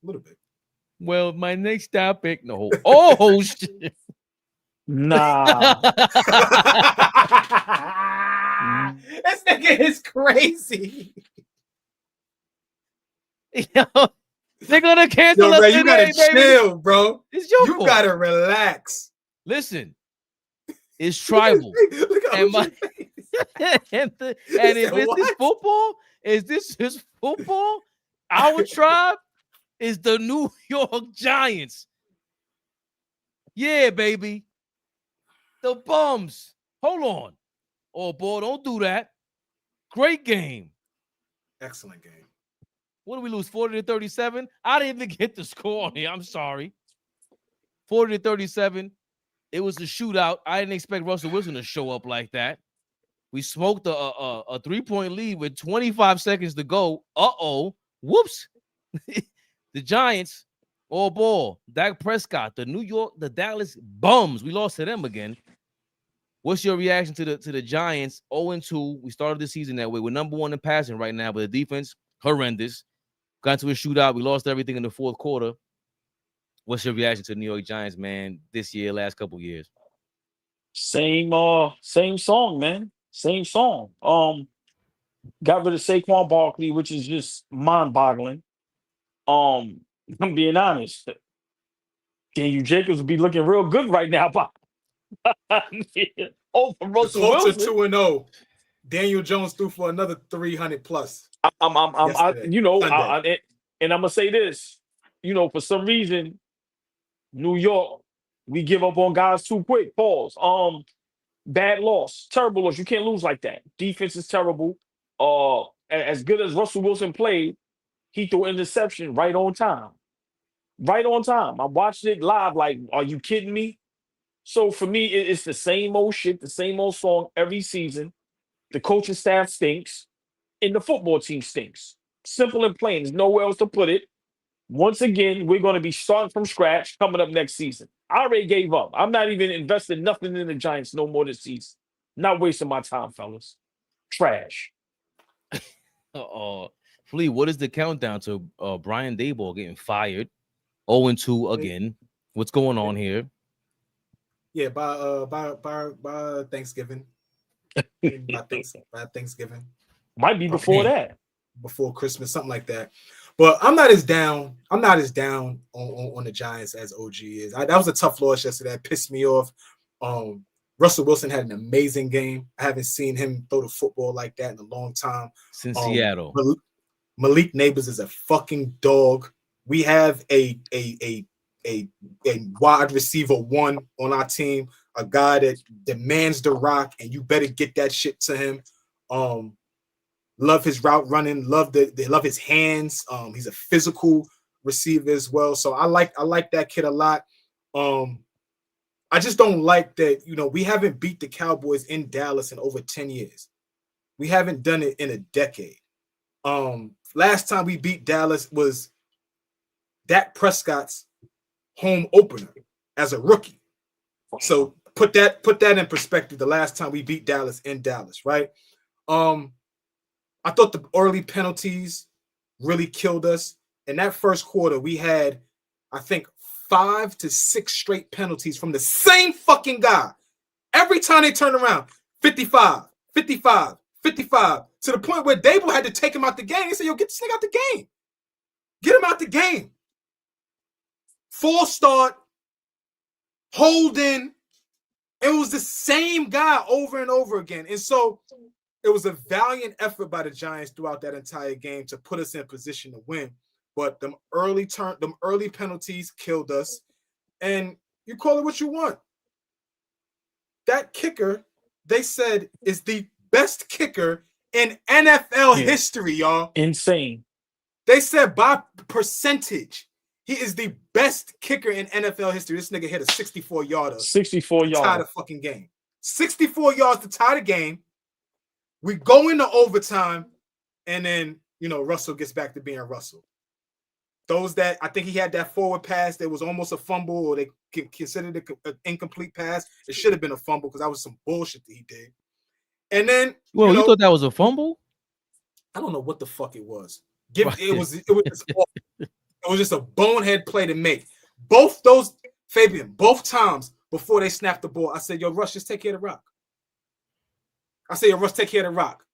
A little bit. Well, my next topic. No. Oh, shit. Nah. This nigga is crazy. Yo, they're gonna cancel us Ray, today, you gotta baby. chill, bro. It's your You fault. gotta relax. Listen, it's tribal. And if it's this football, is this his football? Our tribe is the New York Giants. Yeah, baby. The bums. Hold on. Oh, boy, don't do that. Great game. Excellent game. What did we lose? 40-37? I didn't even get the score on here. I'm sorry. 40-37. It was a shootout. I didn't expect Russell Wilson to show up like that. We smoked a 3-point lead with 25 seconds to go. Uh-oh. Whoops. The Giants, all ball. Dak Prescott, the Dallas bums. We lost to them again. What's your reaction to the Giants? 0-2. We started the season that way. We're number one in passing right now, but the defense, horrendous. Got to a shootout. We lost everything in the fourth quarter. What's your reaction to the New York Giants, man, this year, last couple years? Same song, man. Same song. Got rid of Saquon Barkley, which is just mind-boggling. I'm being honest. Daniel Jacobs would be looking real good right now. Oh, for Russell Wilson. 2-0. Daniel Jones threw for another 300 plus. And I'm gonna say this. For some reason, New York, we give up on guys too quick. Pause. Bad loss, terrible loss. You can't lose like that. Defense is terrible. As good as Russell Wilson played, he threw an interception right on time. Right on time. I watched it live. Like, are you kidding me? So for me, it's the same old shit, the same old song every season. The coaching staff stinks, and the football team stinks. Simple and plain. There's nowhere else to put it. Once again, we're going to be starting from scratch coming up next season. I already gave up. I'm not even investing nothing in the Giants no more this season. Not wasting my time, fellas. Trash. Flea, what is the countdown to Brian Daboll getting fired? 0-2 again. What's going on here? Yeah, by Thanksgiving. by Thanksgiving. Might be before that. Before Christmas, something like that. But I'm not as down on the Giants as OG is. That was a tough loss yesterday. That pissed me off. Russell Wilson had an amazing game. I haven't seen him throw the football like that in a long time. Since Seattle. Malik Neighbors is a fucking dog. We have a wide receiver one on our team, a guy that demands the rock, and you better get that shit to him. Love his route running, love his hands. He's a physical receiver as well. So I like that kid a lot. I just don't like that, we haven't beat the Cowboys in Dallas in over 10 years. We haven't done it in a decade. Last time we beat Dallas was Dak Prescott's home opener as a rookie. So put that in perspective. The last time we beat Dallas in Dallas, right? I thought the early penalties really killed us. in that first quarter, we had, I think, 5 to 6 straight penalties from the same fucking guy. Every time they turn around, 55, 55, 55, to the point where Dable had to take him out the game. He said, yo, get this nigga out the game. Get him out the game. False start, holding. It was the same guy over and over again. And so it was a valiant effort by the Giants throughout that entire game to put us in position to win. But them early penalties killed us. And you call it what you want. That kicker, they said, is the best kicker in NFL history, y'all. Insane. They said by percentage, he is the best kicker in NFL history. This nigga hit a 64-yarder. 64-yarder. To tie the fucking game. 64 yards to tie the game. We go into overtime, and then, Russell gets back to being Russell. Those that, I think he had that forward pass that was almost a fumble, or they considered it an incomplete pass. It should have been a fumble because that was some bullshit that he did. And then, well, you thought that was a fumble? I don't know what the fuck it was. It was just a bonehead play to make. Both those, Fabian, both times before they snapped the ball, I said, yo, Russ, just take care of the rock. I said, yo, Russ, take care of the rock.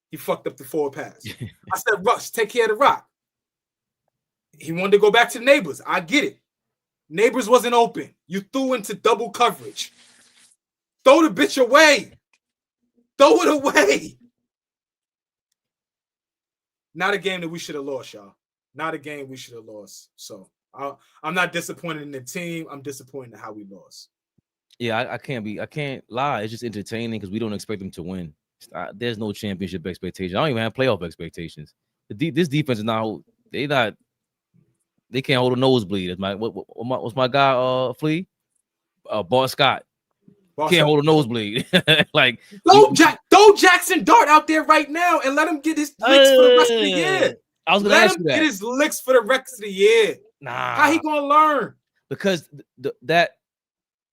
He fucked up the forward pass. I said, Russ, take care of the rock. He wanted to go back to the Neighbors. I get it. Neighbors wasn't open. You threw into double coverage. Throw the bitch away. Throw it away. Not a game that we should have lost, y'all. Not a game we should have lost. So I'm not disappointed in the team. I'm disappointed in how we lost. Yeah, I can't lie. It's just entertaining because we don't expect them to win. There's no championship expectation. I don't even have playoff expectations. This defense is not. They can't hold a nosebleed. What's my guy? Flea, Boss Scott. Can't hold a nosebleed. Like throw Jackson Dart out there right now and let him get his licks for the rest of the year. I was gonna ask you that. Let him get his licks for the rest of the year. Nah, how he gonna learn? Because that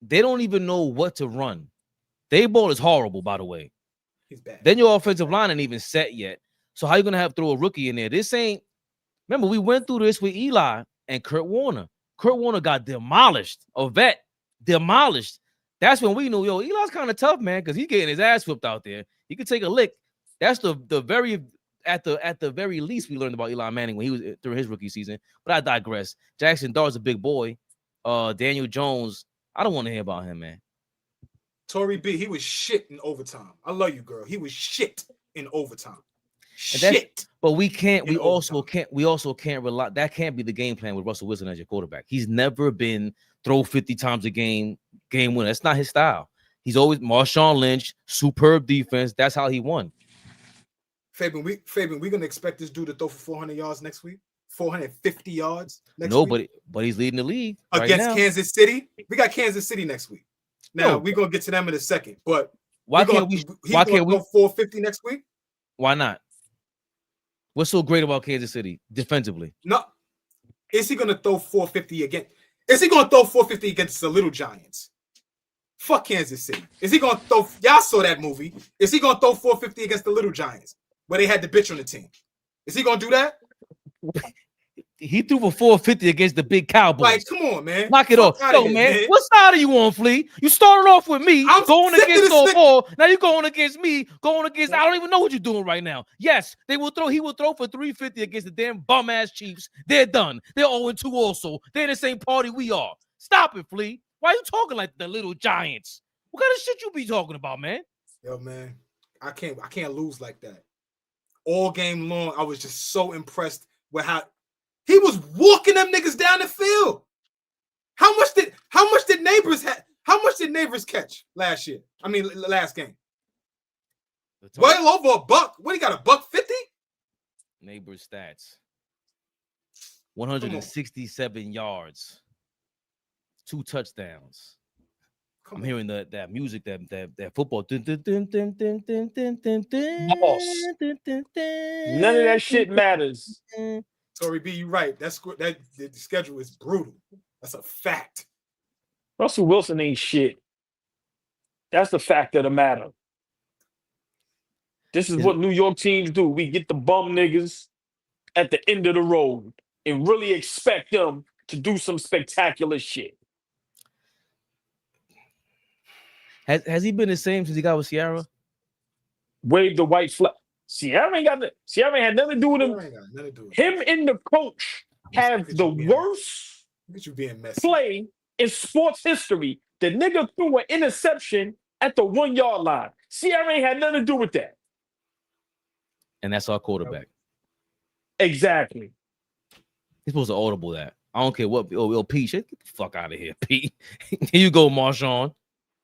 they don't even know what to run. Their ball is horrible, by the way. He's bad. Then your offensive line ain't even set yet. So how you gonna have to throw a rookie in there? This ain't. Remember, we went through this with Eli and Kurt Warner. Kurt Warner got demolished. A vet demolished. That's when we knew, yo, Eli's kind of tough, man, because he's getting his ass whipped out there. He could take a lick. That's the very least we learned about Eli Manning when he was through his rookie season. But I digress. Jackson Dart's a big boy. Daniel Jones, I don't want to hear about him, man. Tory B, he was shit in overtime. I love you, girl. He was shit in overtime. Shit. But we also can't rely. That can't be the game plan with Russell Wilson as your quarterback. He's never been throw 50 times a game winner. That's not his style. He's always Marshawn Lynch, superb defense. That's how he won. Fabian, we're gonna expect this dude to throw for 400 yards next week, 450 yards next week. But he's leading the league against right Kansas City. We got Kansas City next week. Now we're gonna get to them in a second. But why can't we go 450 next week? Why not? What's so great about Kansas City defensively? No, is he gonna throw 450 again? Is he gonna throw 450 against the Little Giants? Fuck Kansas City. Is he gonna throw? Y'all saw that movie. Is he gonna throw 450 against the Little Giants where they had the bitch on the team? Is he gonna do that? He threw for 450 against the big Cowboys. Like, come on, man. Knock it off. Yo, man. What side are you on, Flea? You started off with me going against all. Now you're going against me, going against. I don't even know what you're doing right now. Yes, he will throw for 350 against the damn bum-ass Chiefs. They're done. They're 0-2 also. They're the same party we are. Stop it, Flea. Why are you talking like the Little Giants? What kind of shit you be talking about, man? Yo, man, I can't lose like that. All game long, I was just so impressed with how he was walking them niggas down the field. How much did Neighbors catch last year? I mean, last game. Well over $100. What, he got $150? Neighbors stats. 167 yards. 2 touchdowns. I'm hearing that music, that football. None of that shit matters. Tory B, you right. The schedule is brutal. That's a fact. Russell Wilson ain't shit. That's the fact of the matter. This is what New York teams do. We get the bum niggas at the end of the road. and really expect them to do some spectacular shit. Has he been the same since he got with Ciara? Wave the white flag. Ciara ain't had nothing to do with him. Him and the coach have the worst play in sports history. The nigga threw an interception at the 1 yard line. Ciara ain't had nothing to do with that. And that's our quarterback. Exactly. He's supposed to audible that. I don't care what. Oh, Pete, get the fuck out of here, Pete. Here you go, Marshawn.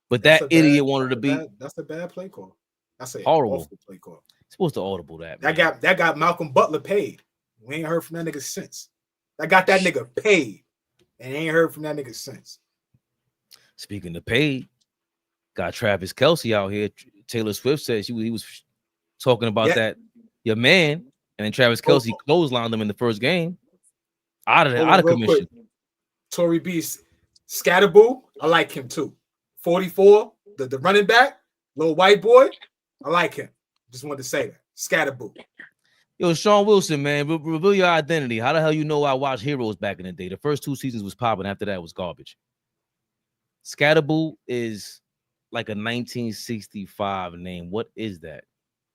But that idiot wanted to be. That's a bad play call. That's a horrible play call. Supposed to audible that. That got Malcolm Butler paid. We ain't heard from that nigga since. That got that nigga paid, and ain't heard from that nigga since. Speaking of paid, got Travis Kelce out here. Taylor Swift said he was talking about that your man, and then Travis Kelce clotheslined him in the first game. Out of commission. Quick. Tory B, Scatterboo, I like him too. 44, the running back, little white boy, I like him. Just wanted to say that. Scatterboo. Yo, Sean Wilson, man, reveal your identity. How the hell you know I watched Heroes back in the day? The first 2 seasons was popping. After that was garbage. Scatterboo is like a 1965 name. What is that,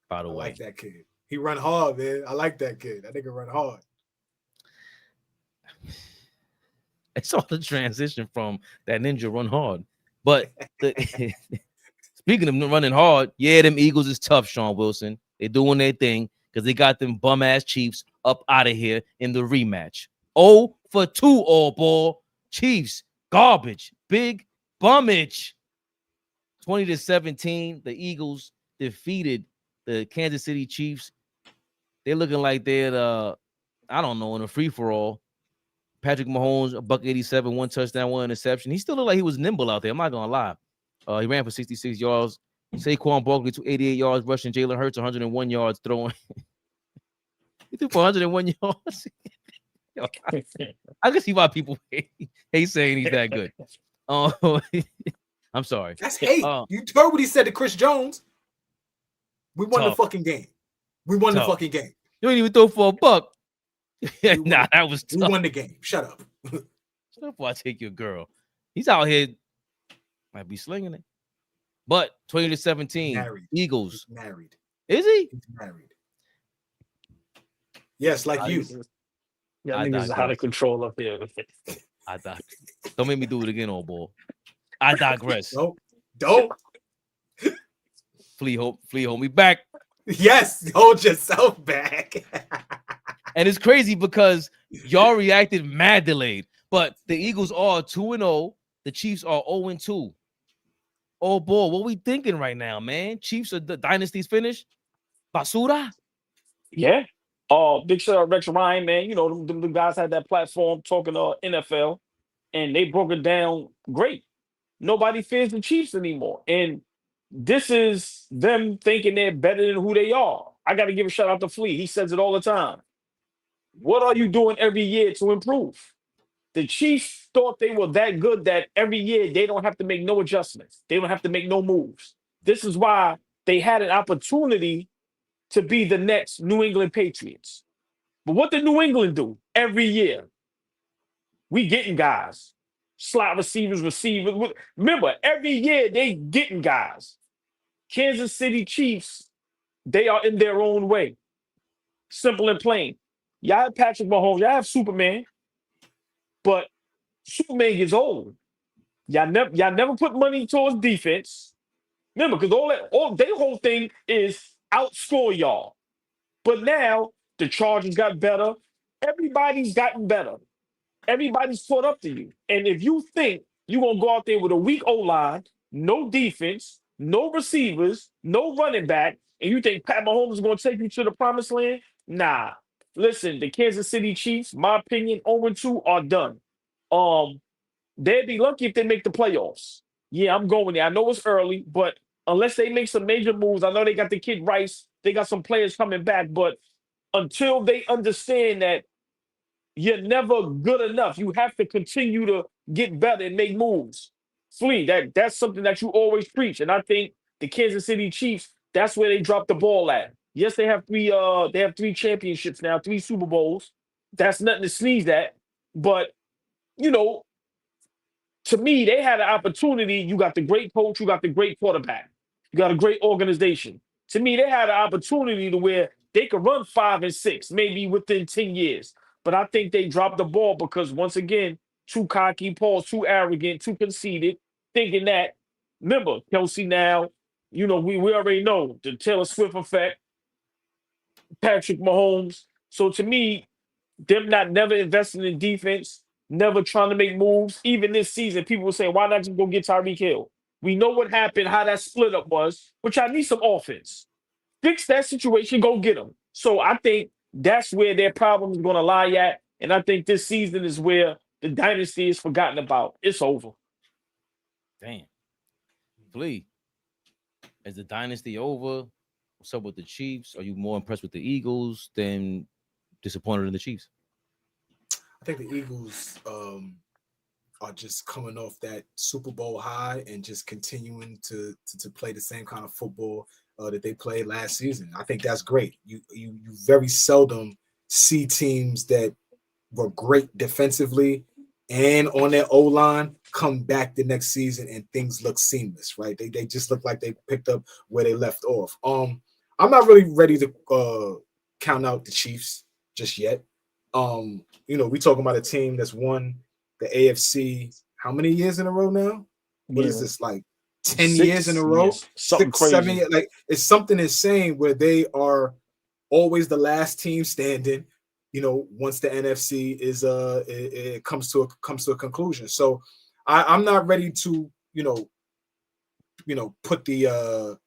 by the way? I like that kid. He run hard, man. I like that kid. That nigga run hard. It's all the transition from that ninja run hard. But speaking of running hard, yeah, them Eagles is tough, Sean Wilson. They're doing their thing because they got them bum-ass Chiefs up out of here in the rematch. 0 for 2 all ball. Chiefs, garbage, big bummage. 20-17, the Eagles defeated the Kansas City Chiefs. They're looking like they're, I don't know, in a free-for-all. Patrick Mahomes, $187, 1 touchdown, 1 interception. He still looked like he was nimble out there. I'm not going to lie. He ran for 66 yards. Saquon Barkley, 88 yards rushing. Jalen Hurts, 101 yards throwing. He threw for 101 yards. Yo, I can see why people hate saying he's that good. I'm sorry. That's hate. You heard what he said to Chris Jones. We won the fucking game. We won the fucking game. You ain't even throw for a buck. Nah, that was tough. We won the game. Shut up. Shut up before I take your girl. He's out here. Might be slinging it. But 20-17, married. Eagles. He's married. Is he? He's married. Yes, like you. Yeah, I think it's out of control up here. I digress. Don't make me do it again, old boy. I digress. Don't. Flea, hold me back. Yes, hold yourself back. And it's crazy because y'all reacted mad delayed. But the Eagles are 2-0. The Chiefs are 0-2. Oh, boy, what we thinking right now, man? Chiefs are the Dynasty's finished? Basura? Yeah. Big shout out Rex Ryan, man. You know, the guys had that platform talking NFL, and they broke it down great. Nobody fears the Chiefs anymore. And this is them thinking they're better than who they are. I got to give a shout out to Flea. He says it all the time. What are you doing every year to improve? The Chiefs thought they were that good that every year they don't have to make no adjustments. They don't have to make no moves. This is why they had an opportunity to be the next New England Patriots. But what did New England do every year? We getting guys. Slot receivers. Remember, every year they getting guys. Kansas City Chiefs, they are in their own way. Simple and plain. Y'all have Patrick Mahomes. Y'all have Superman. But Superman gets old. Y'all never put money towards defense. Remember, because all their whole thing is outscore y'all. But now the Chargers got better. Everybody's gotten better. Everybody's caught up to you. And if you think you're going to go out there with a weak O-line, no defense, no receivers, no running back, and you think Pat Mahomes is going to take you to the promised land, nah. Listen, the Kansas City Chiefs, my opinion, 0-2 are done. They'd be lucky if they make the playoffs. Yeah, I'm going there. I know it's early, but unless they make some major moves, I know they got the kid Rice. They got some players coming back, but until they understand that you're never good enough, you have to continue to get better and make moves. Flea, that's something that you always preach, and I think the Kansas City Chiefs, that's where they dropped the ball at. Yes, they have three championships now, 3 Super Bowls, That's nothing to sneeze at. But, you know, to me, they had an opportunity. You got the great coach, you got the great quarterback, you got a great organization. To me, they had an opportunity to where they could run 5 and 6, maybe within 10 years. But I think they dropped the ball because, once again, too cocky, Paul, too arrogant, too conceited, thinking that, remember, Kelce now, you know, we already know the Taylor Swift effect, Patrick Mahomes. So to me, them not never investing in defense, never trying to make moves. Even this season, people were saying, why not just go get Tyreek Hill? We know what happened, how that split up was, which I need some offense. Fix that situation, go get them. So I think that's where their problem is going to lie at. And I think this season is where the dynasty is forgotten about. It's over. Damn. Flea, is the dynasty over? What's up with the Chiefs? Are you more impressed with the Eagles than disappointed in the Chiefs? I think the Eagles are just coming off that Super Bowl high and just continuing to play the same kind of football that they played last season. I think that's great. You very seldom see teams that were great defensively and on their O-line come back the next season and things look seamless, right? They just look like they picked up where they left off. I'm not really ready to count out the Chiefs just yet. You know, we talking about a team that's won the AFC how many years in a row now? What is this, like 10 years in a row? Yes. Something 6, crazy. 7 years. Like, it's something insane where they are always the last team standing. You know, once the NFC is it comes to a conclusion. So I'm not ready to put the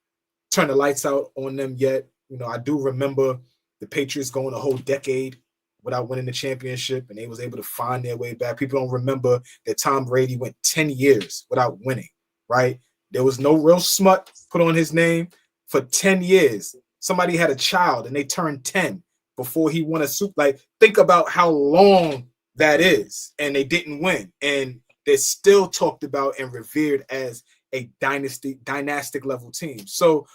turn the lights out on them yet. You know, I do remember the Patriots going a whole decade without winning the championship, and they was able to find their way back. People don't remember that Tom Brady went 10 years without winning, right? There was no real smut put on his name for 10 years. Somebody had a child and they turned 10 before he won a Super. Like, think about how long that is, and they didn't win. And they're still talked about and revered as a dynastic level team. So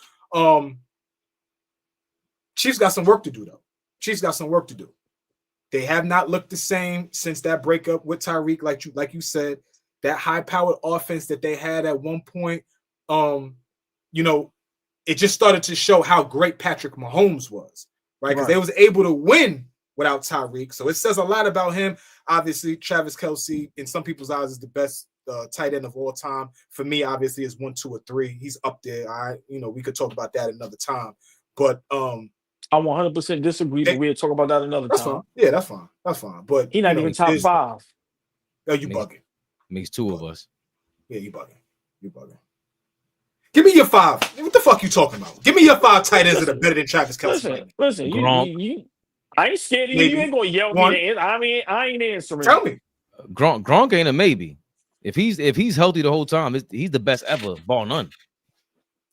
Chiefs got some work to do, though. Chiefs got some work to do. They have not looked the same since that breakup with Tyreek, like you said. That high-powered offense that they had at one point, you know, it just started to show how great Patrick Mahomes was, right? Because they was able to win without Tyreek. So it says a lot about him. Obviously, Travis Kelce, in some people's eyes, is the best tight end of all time. For me, obviously, is 1, 2, or 3. He's up there. We could talk about that another time. But I 100% disagree, but we'll talk about that another that's time. Fine. Yeah, that's fine. That's fine. But he's not even top 5. Oh, you bugging. Makes 2 of us. Yeah, you bugging. You bugging. Give me your 5. What the fuck you talking about? Give me your 5 tight ends that are better than Travis Kelce. Listen, you I ain't scared of you. You ain't gonna yell at me. I mean, I ain't answering. Tell me. Gronk ain't a maybe. If he's healthy the whole time, he's the best ever, bar none.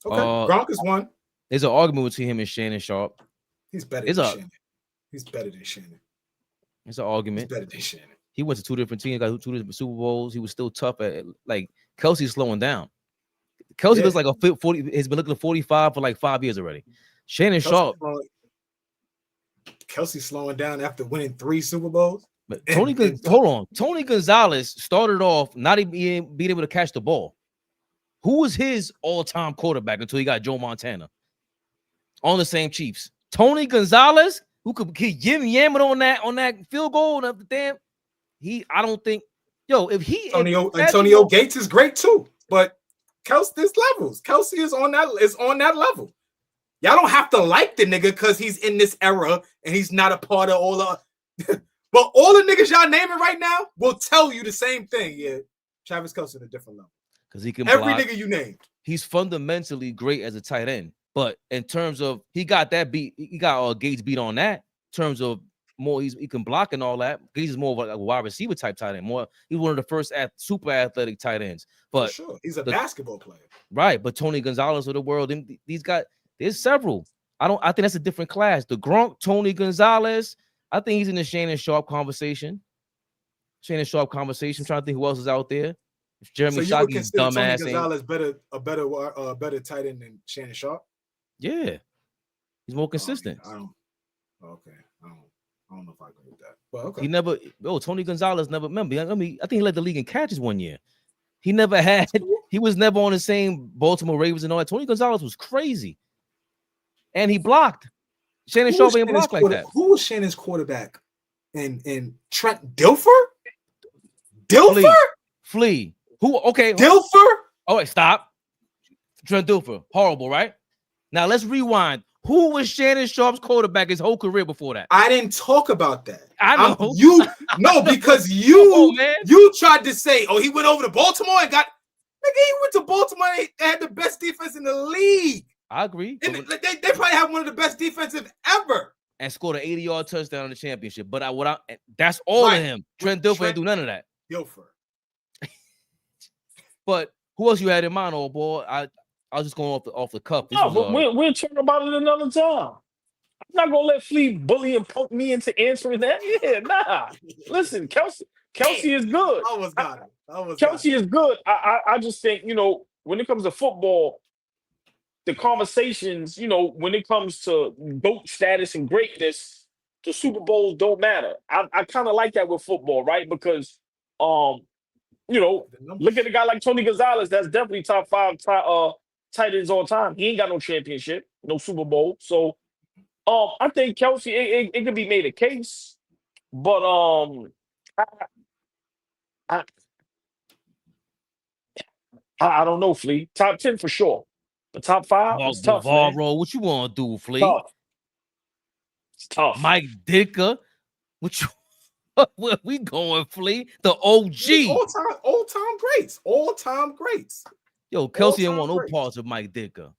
Okay, Gronk is one. There's an argument between him and Shannon Sharp. He's better than Shannon. He's better than Shannon. It's an argument. He's better than Shannon. He went to 2 different teams, got 2 different Super Bowls. He was still tough at like Kelce's slowing down. Kelce looks like a 40. He's been looking at 45 for like 5 years already. Shannon Sharp. Kelce slowing down after winning 3 Super Bowls. But hold on. Tony Gonzalez started off not even being able to catch the ball. Who was his all-time quarterback until he got Joe Montana on the same Chiefs? Tony Gonzalez, who could yam it on that field goal and the damn. I don't think, if he Antonio Gates is great too, but Kelce, there's levels. Kelce is on that level. Y'all don't have to like the nigga because he's in this era and he's not a part of all the. But all the niggas y'all naming right now will tell you the same thing. Yeah, Travis Kelce at a different level because he can every block. Nigga you named. He's fundamentally great as a tight end, but in terms of he got Gates beat on that. In terms of more, he can block and all that. Gates is more of a wide receiver type tight end. He's one of the first super athletic tight ends. But for sure, he's a basketball player, right? But Tony Gonzalez of the world, these guys, there's several. I think that's a different class. The Gronk, Tony Gonzalez. I think he's in the Shannon Sharp conversation. I'm trying to think who else is out there. If Jeremy Shockey's dumbass, Tony Gonzalez a better tight end than Shannon Sharp. Yeah, he's more consistent. I don't. I don't know if I agree with that. But okay. He never. Oh, Tony Gonzalez never. Remember, I think he led the league in catches one year. He never had. He was never on the same Baltimore Ravens and all that. Tony Gonzalez was crazy, and he blocked. Shannon Sharpe ain't blocked like that. Who was Shannon's quarterback? And Trent Dilfer? Dilfer? Flea. Who? Okay. Dilfer? Oh, wait, stop. Trent Dilfer. Horrible, right? Now let's rewind. Who was Shannon Sharpe's quarterback his whole career before that? I didn't talk about that. I know. Because you tried to say, oh, he went over to Baltimore and got. Nigga, he went to Baltimore and they had the best defense in the league. I agree. And they probably have one of the best defensive ever. And scored an 80-yard touchdown in the championship. But that's all of him. Trent Dilfer ain't do none of that. Dilfer. But who else you had in mind, old boy? I was just going off the cuff. No, but we'll talk about it another time. I'm not gonna let Flea bully and poke me into answering that. Yeah, nah. Listen, Kelce is good. I almost got it. Kelce is good. I just think, when it comes to football, the conversations, when it comes to GOAT status and greatness, the Super Bowls don't matter. I kind of like that with football, right? Because look at a guy like Tony Gonzalez. That's definitely top 5 tight ends all time. He ain't got no championship, no Super Bowl. So I think Kelce, it could be made a case, but I don't know, Flea. Top 10 for sure. The top 5 is tough, man. What you want to do, Flea? Tough. It's tough. Mike Dicker. Where we going, Flea? The OG. All-time greats. Yo, Kelce didn't want no parts of Mike Dicker.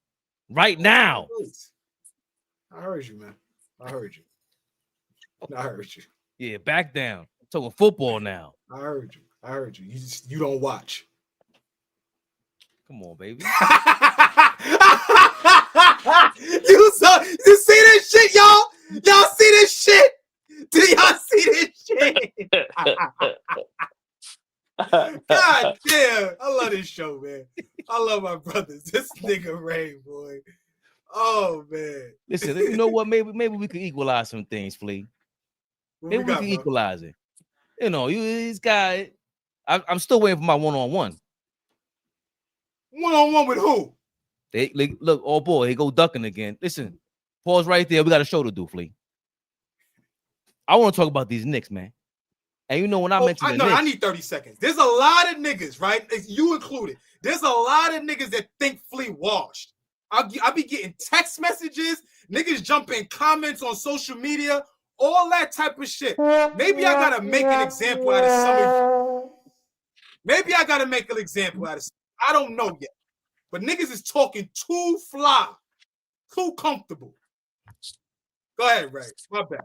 Right now. I heard you, man. I heard you. Yeah, back down. Talking football now. I heard you. You don't watch. Come on, baby. You see this shit, y'all? Y'all see this shit? Do y'all see this shit? God damn. I love this show, man. I love my brothers. This nigga Ray, boy. Oh, man. Listen, you know what? Maybe we could equalize some things, Flea. Maybe we can equalize it. This guy, I'm still waiting for my one-on-one. One-on-one with who? Look, oh boy, he go ducking again. Listen, pause right there. We got a show to do, Flea. I want to talk about these Knicks, man. And when I mention Knicks, I need 30 seconds. There's a lot of niggas, right? You included. There's a lot of niggas that think Flea washed. I'll be getting text messages, niggas jumping comments on social media, all that type of shit. Maybe I gotta make an example out of some of you. I don't know yet. But niggas is talking too fly, too comfortable. Go ahead, Ray. My bad.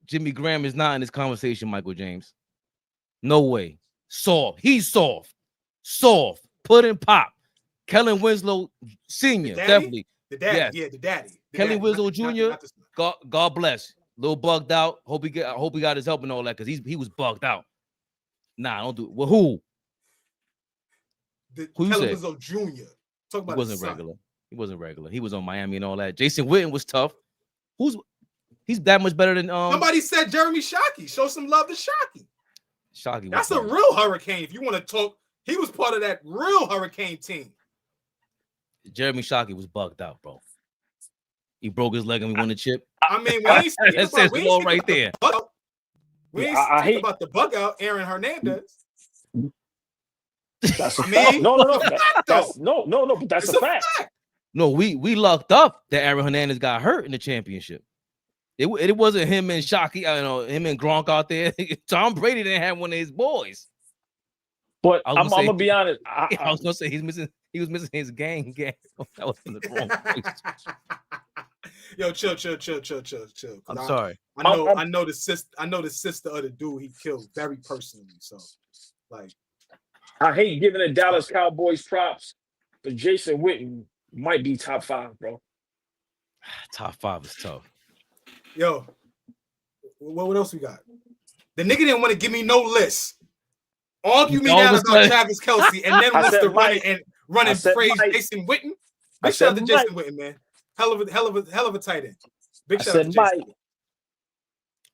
Jimmy Graham is not in this conversation, Michael James. No way. Soft. He's soft. Soft. Put and pop. Kellen Winslow Sr. Definitely. The daddy. Yes. Yeah, the daddy. Kelly Winslow Jr. God bless. Little bugged out. Hope he got his help and all that because he was bugged out. Nah, don't do it. Well, who? Who you said? Winslow Jr. Talk about he wasn't regular. He was on Miami and all that. Jason Witten was tough. He's that much better than somebody said Jeremy Shockey. Show some love to Shockey. That's a real Hurricane. If you want to talk, he was part of that real Hurricane team. Jeremy Shockey was bugged out, bro. He broke his leg and we won the chip. I mean, that says it all right there. We ain't talking about the bug out, Aaron Hernandez. That's a fact. No, but that's a fact. No, we lucked up that Aaron Hernandez got hurt in the championship. It wasn't him and Shockey, him and Gronk out there. Tom Brady didn't have one of his boys. But I'm gonna be honest. I was gonna say he was missing his gang. That was in the wrong place. Yo, chill. I'm sorry. I know the sister of the dude he killed very personally. So, like, I hate giving the Dallas Cowboys props, but Jason Witten might be top 5, bro. Top 5 is tough. Yo, what else we got? The nigga didn't want to give me no list. Argue me down about Travis Kelce, and then wants to run and praise Jason Witten. Big shout out to Jason Witten, man. Hell of a tight end. Big shout out to Jason.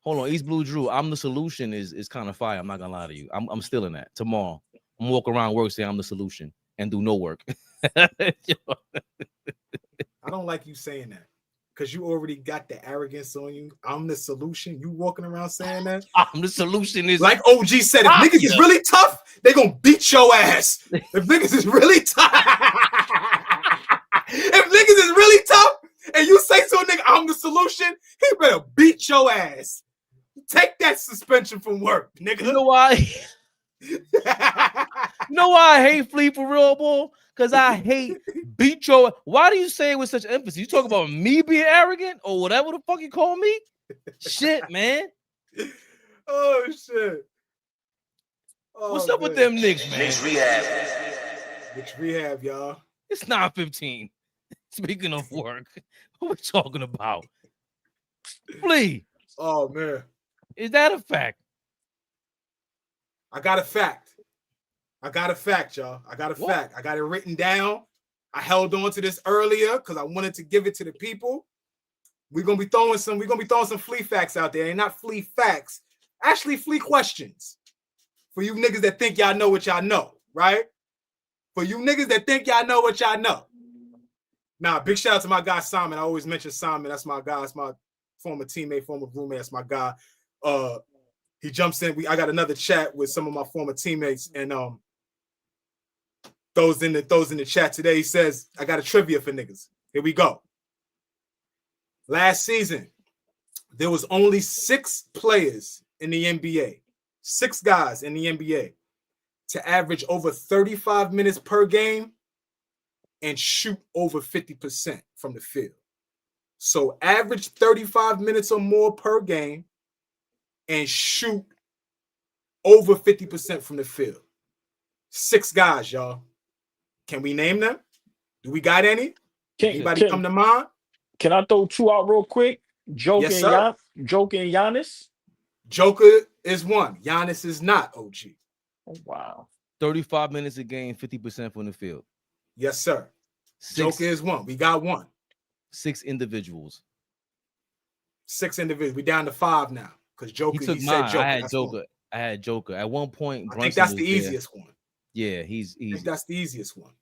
Hold on, East Blue Drew. I'm the solution is kind of fire. I'm not gonna lie to you. I'm still in that. Tomorrow, I'm walking around work saying I'm the solution and do no work. I don't like you saying that because you already got the arrogance on you. I'm the solution. You walking around saying that? I'm the solution is like OG said. If niggas is really tough, they gonna beat your ass. If niggas is really tough, if niggas is really tough, and you say to a nigga, I'm the solution, he better beat your ass. Take that suspension from work, nigga. You know why? You know why I hate Flea for real, boy? Because I hate beat your. Why do you say it with such emphasis? You talk about me being arrogant or whatever the fuck you call me? Shit, man. Oh shit. Oh, what's up with them Knicks, man? Knicks Rehab. Knicks Rehab, y'all. It's 9:15. Speaking of work, what we talking about? Flea. Oh man. Is that a fact? I got a fact. I got a fact, y'all. I got a fact. I got it written down. I held on to this earlier because I wanted to give it to the people. We're gonna be throwing some flea facts out there. And not flea facts, actually flea questions. For you niggas that think y'all know what y'all know, right? For you niggas that think y'all know what y'all know. Nah, big shout out to my guy Simon. I always mention Simon. That's my guy. That's my former teammate, former roommate. That's my guy. He jumps in. I got another chat with some of my former teammates, and those in the chat today. He says, I got a trivia for niggas. Here we go. Last season, there was only 6 players in the NBA, 6 guys in the NBA to average over 35 minutes per game and shoot over 50% from the field. So average 35 minutes or more per game and shoot over 50% from the field. 6 guys, y'all. Can we name them? Do we got any? Anybody come to mind? Can I throw 2 out real quick? Joker Yes, and Giannis? Joker is one. Giannis is not, OG. Oh, wow. 35 minutes a game, 50% from the field. Yes, sir. Joker is one. We got one. 6 individuals. 6 individuals. We down to 5 now. Because Joker, he said Joker. I had Joker. At one point, I think that's the easiest one. Yeah, he's easy. I think that's the easiest one.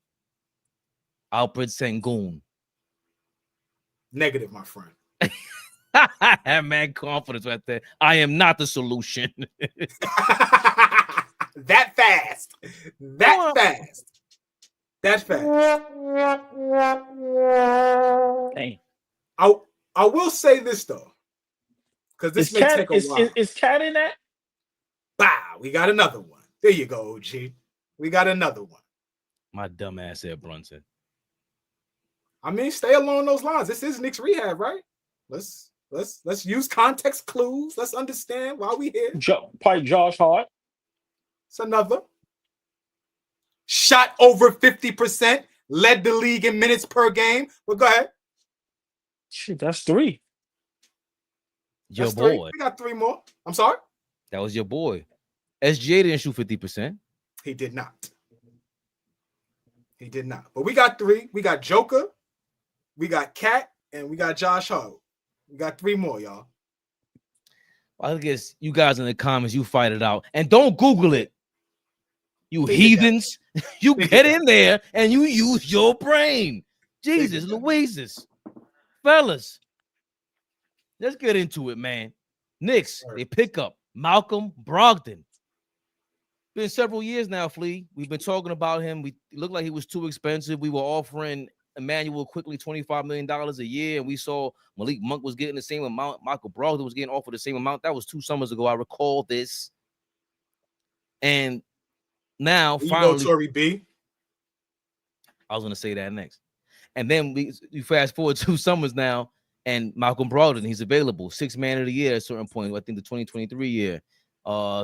Alfred Sengun. Negative, my friend. I have mad confidence right there. I am not the solution. That fast. That fast. That fast. Dang. I will say this though, because this may take a while. Is Cat in that? Bow. We got another one. There you go, OG. We got another one. My dumb ass said Brunson. I mean, stay along those lines. This is Knicks Rehab, right? Let's use context clues. Let's understand why we here. Probably Josh Hart. It's another. Shot over 50%, led the league in minutes per game. But go ahead. Shit, that's 3. Your That's boy. 3. We got 3 more. I'm sorry. That was your boy. SGA didn't shoot 50%. He did not. He did not. But we got 3. We got Joker, we got Cat, and we got Josh Hart. We got 3 more, y'all. I guess you guys in the comments, you fight it out. And don't Google it. You heathens. You get in there and you use your brain. Jesus Louises. Fellas, let's get into it, man. Knicks, they pick up Malcolm Brogdon. Been several years now, Flea. We've been talking about him. It looked like he was too expensive. We were offering Emmanuel quickly $25 million a year, and we saw Malik Monk was getting the same amount. Michael Brogdon was getting offered the same amount. That was 2 summers ago. I recall this. And now, finally, Tory B. I was going to say that next. And then we fast forward 2 summers now, and Malcolm Brogdon, he's available. 6th man of the year at a certain point. I think the 2023 year.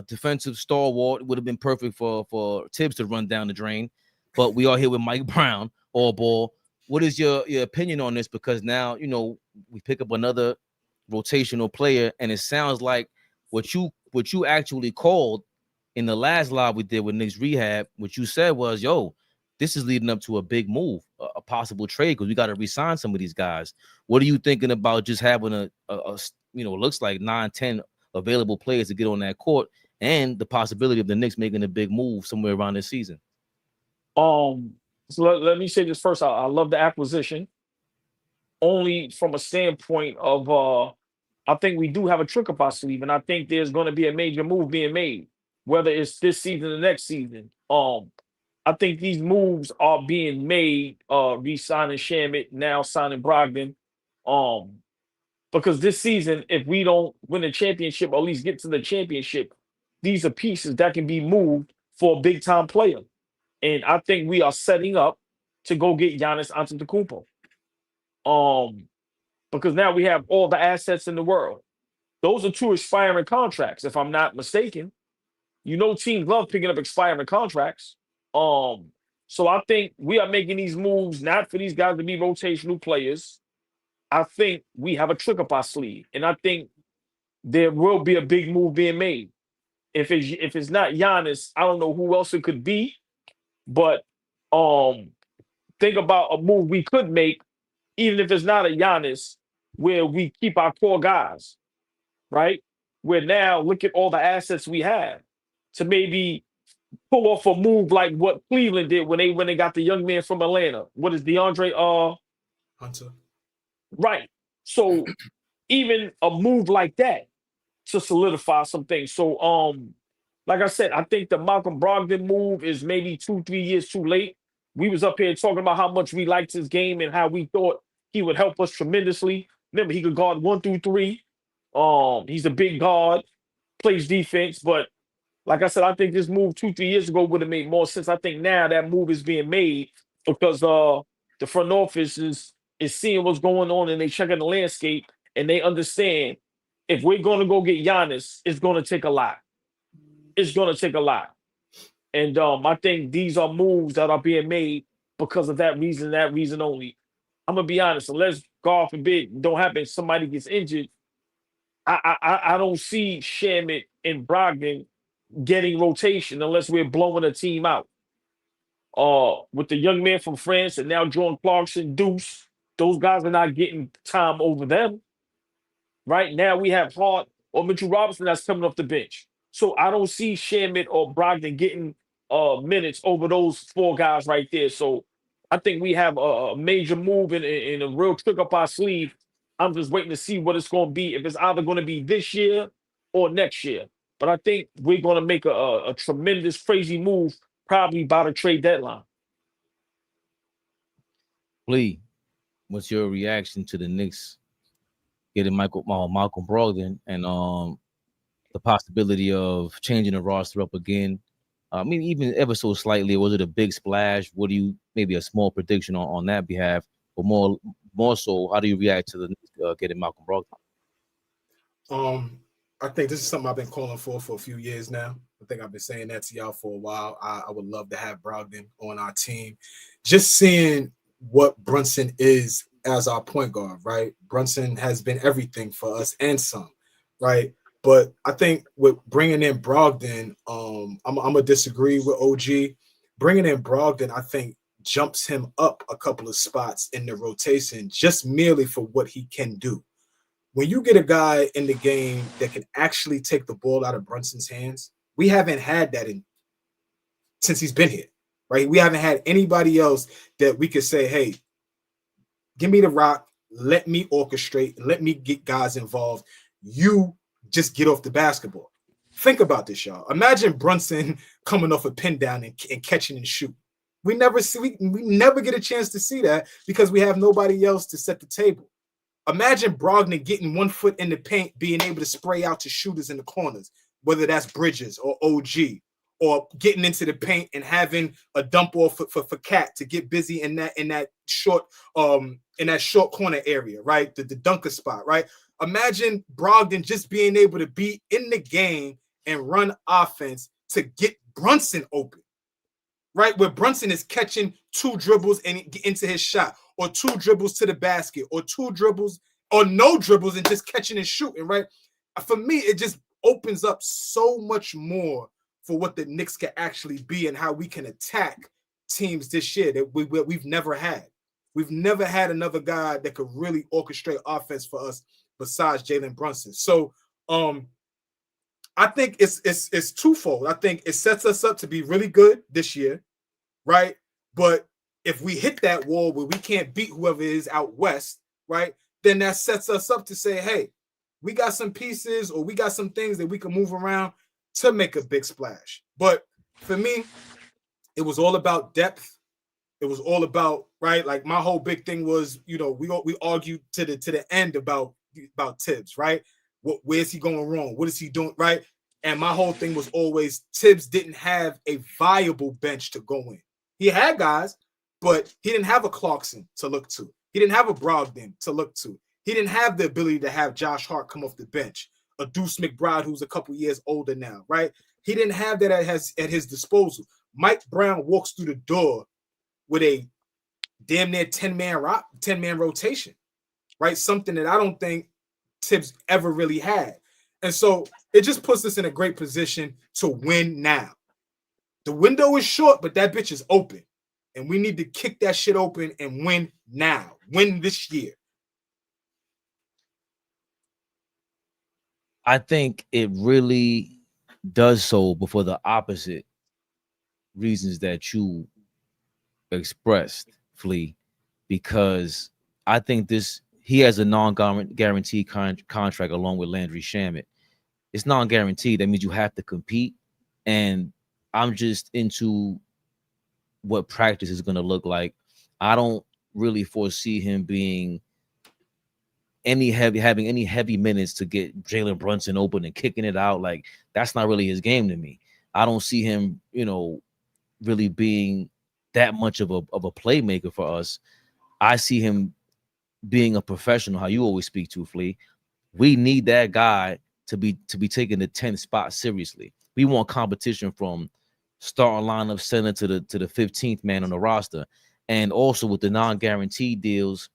Defensive stalwart would have been perfect for Tibbs to run down the drain. But we are here with Mike Brown, AllBall. What is your opinion on this? Because now, you know, we pick up another rotational player, and it sounds like what you actually called in the last live we did with Knicks Rehab, what you said was, yo, this is leading up to a big move, a possible trade, because we got to re-sign some of these guys. What are you thinking about just having a looks like 9-10 available players to get on that court, and the possibility of the Knicks making a big move somewhere around this season. So let me say this first. I love the acquisition, only from a standpoint of I think we do have a trick up our sleeve, and I think there's going to be a major move being made, whether it's this season or next season. I think these moves are being made, re-signing Shamit, now signing Brogdon. Because this season, if we don't win a championship or at least get to the championship, these are pieces that can be moved for a big time player. And I think we are setting up to go get Giannis Antetokounmpo. Because now we have all the assets in the world. Those are 2 expiring contracts, if I'm not mistaken. You know, teams love picking up expiring contracts. So I think we are making these moves not for these guys to be rotational players. I think we have a trick up our sleeve, and I think there will be a big move being made. If it's not Giannis, I don't know who else it could be, but think about a move we could make, even if it's not a Giannis, where we keep our core guys, right? Where now look at all the assets we have to maybe pull off a move like what Cleveland did when they got the young man from Atlanta. What is DeAndre Hunter? Right. So even a move like that to solidify some things. So like I said, I think the Malcolm Brogdon move is maybe 2-3 years too late. We was up here talking about how much we liked his game and how we thought he would help us tremendously. Remember, he could guard 1 through 3. He's a big guard, plays defense, but like I said, I think this move 2-3 years ago would have made more sense. I think now that move is being made because the front office is seeing what's going on and they checking the landscape and they understand if we're going to go get Giannis, it's going to take a lot. It's going to take a lot. And I think these are moves that are being made because of that reason only. I'm going to be honest, unless, God forbid, don't happen, somebody gets injured, I don't see Shamit and Brogdon getting rotation unless we're blowing a team out. With the young man from France and now Jordan Clarkson, Deuce, those guys are not getting time over them. Right now we have Hart or Mitchell Robinson that's coming off the bench. So I don't see Shamit or Brogdon getting minutes over those 4 guys right there. So I think we have a major move and a real trick up our sleeve. I'm just waiting to see what it's going to be, if it's either going to be this year or next year. But I think we're going to make a tremendous, crazy move probably by the trade deadline. Lee, what's your reaction to the Knicks getting Malcolm Brogdon and the possibility of changing the roster up again? I mean, even ever so slightly, was it a big splash? What do you, maybe a small prediction on that behalf, but more so, how do you react to the getting Malcolm Brogdon? I think this is something I've been calling for a few years now. I think I've been saying that to y'all for a while. I would love to have Brogdon on our team. Just seeing what Brunson is as our point guard, right? Brunson has been everything for us and some, right? But I think with bringing in Brogdon, I'm going to disagree with OG. Bringing in Brogdon, I think, jumps him up a couple of spots in the rotation just merely for what he can do. When you get a guy in the game that can actually take the ball out of Brunson's hands, we haven't had that since he's been here, right? We haven't had anybody else that we could say, hey, give me the rock, let me orchestrate, let me get guys involved. You just get off the basketball. Think about this, y'all. Imagine Brunson coming off a pin down and catching and shoot. We never get a chance to see that because we have nobody else to set the table. Imagine Brogdon getting 1 foot in the paint, being able to spray out to shooters in the corners, whether that's Bridges or OG, or getting into the paint and having a dump off for Cat to get busy in that short corner area, right? The dunker spot, right? Imagine Brogdon just being able to be in the game and run offense to get Brunson open, right? Where Brunson is catching 2 dribbles and get into his shot, or 2 dribbles to the basket, or 2 dribbles or no dribbles and just catching and shooting, right? For me, it just opens up so much more for what the Knicks can actually be and how we can attack teams this year that we've never had. We've never had another guy that could really orchestrate offense for us besides Jalen Brunson. So I think it's twofold. I think it sets us up to be really good this year, right? But if we hit that wall where we can't beat whoever is out west, right, then that sets us up to say, hey, we got some pieces or we got some things that we can move around to make a big splash. But for me, it was all about depth. It was all about, right? Like my whole big thing was, you know, we argued to the end about Tibbs, right? Where's he going wrong? What is he doing, right? And my whole thing was always Tibbs didn't have a viable bench to go in. He had guys, but he didn't have a Clarkson to look to. He didn't have a Brogdon to look to. He didn't have the ability to have Josh Hart come off the bench, a Deuce McBride who's a couple years older now, right? He didn't have that at his disposal. Mike Brown walks through the door with a damn near 10-man rotation, right? Something that I don't think Tibbs ever really had. And so it just puts us in a great position to win now. The window is short, but that bitch is open. And we need to kick that shit open and win now. Win this year. I think it really does so, but for the opposite reasons that you expressed, Flea, because I think he has a non-guaranteed contract along with Landry Shamet. It's non-guaranteed. That means you have to compete. And I'm just into what practice is going to look like. I don't really foresee him being having any heavy minutes to get Jalen Brunson open and kicking it out. Like, that's not really his game to me. I don't see him, you know, really being that much of a playmaker for us. I see him being a professional, how you always speak to, Flea. We need that guy to be taking the 10th spot seriously. We want competition from starting lineup center to the 15th man on the roster. And also with the non-guaranteed deals,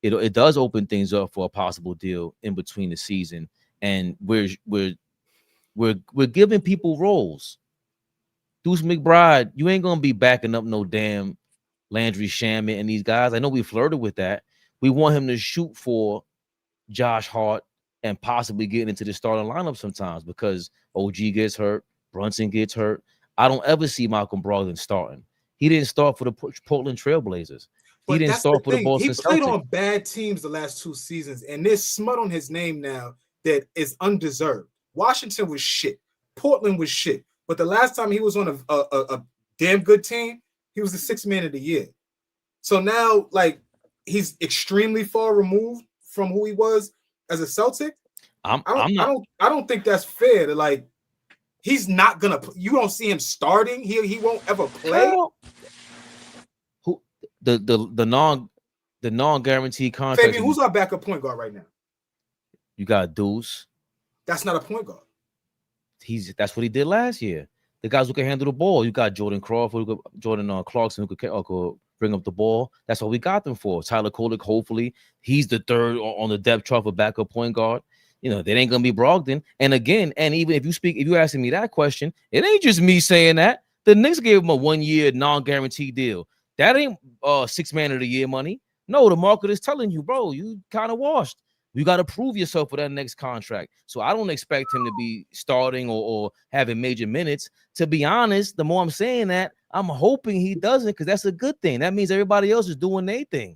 it does open things up for a possible deal in between the season. And we're giving people roles. Deuce McBride, you ain't gonna be backing up no damn Landry Shamet and these guys. I know we flirted with that. We want him to shoot for Josh Hart and possibly get into the starting lineup sometimes because OG gets hurt, Brunson gets hurt. I don't ever see Malcolm Brogdon starting. He didn't start for the Portland Trailblazers. He didn't start for the Boston Celtics. He played on bad teams the last 2 seasons, and there's smut on his name now that is undeserved. Washington was shit. Portland was shit. But the last time he was on a damn good team, he was the 6th man of the year. So now, like, he's extremely far removed from who he was as a Celtic. I don't think that's fair to, like, he's not gonna. You don't see him starting. He won't ever play. Who the non-guaranteed contract? Fabian, who's our backup point guard right now? You got Deuce. That's not a point guard. That's what he did last year. The guys who can handle the ball. You got Jordan Crawford, Jordan Clarkson who could bring up the ball. That's what we got them for. Tyler Kolek, hopefully he's the 3rd on the depth chart for backup point guard. You know, that ain't gonna be Brogdon. And again, and even if you asking me that question, it ain't just me saying that. The Knicks gave him a 1-year non-guaranteed deal. That ain't 6th man of the year money. No, the market is telling you, bro, you kind of washed. You got to prove yourself for that next contract. So I don't expect him to be starting or having major minutes. To be honest, the more I'm saying that, I'm hoping he doesn't, because that's a good thing. That means everybody else is doing their thing.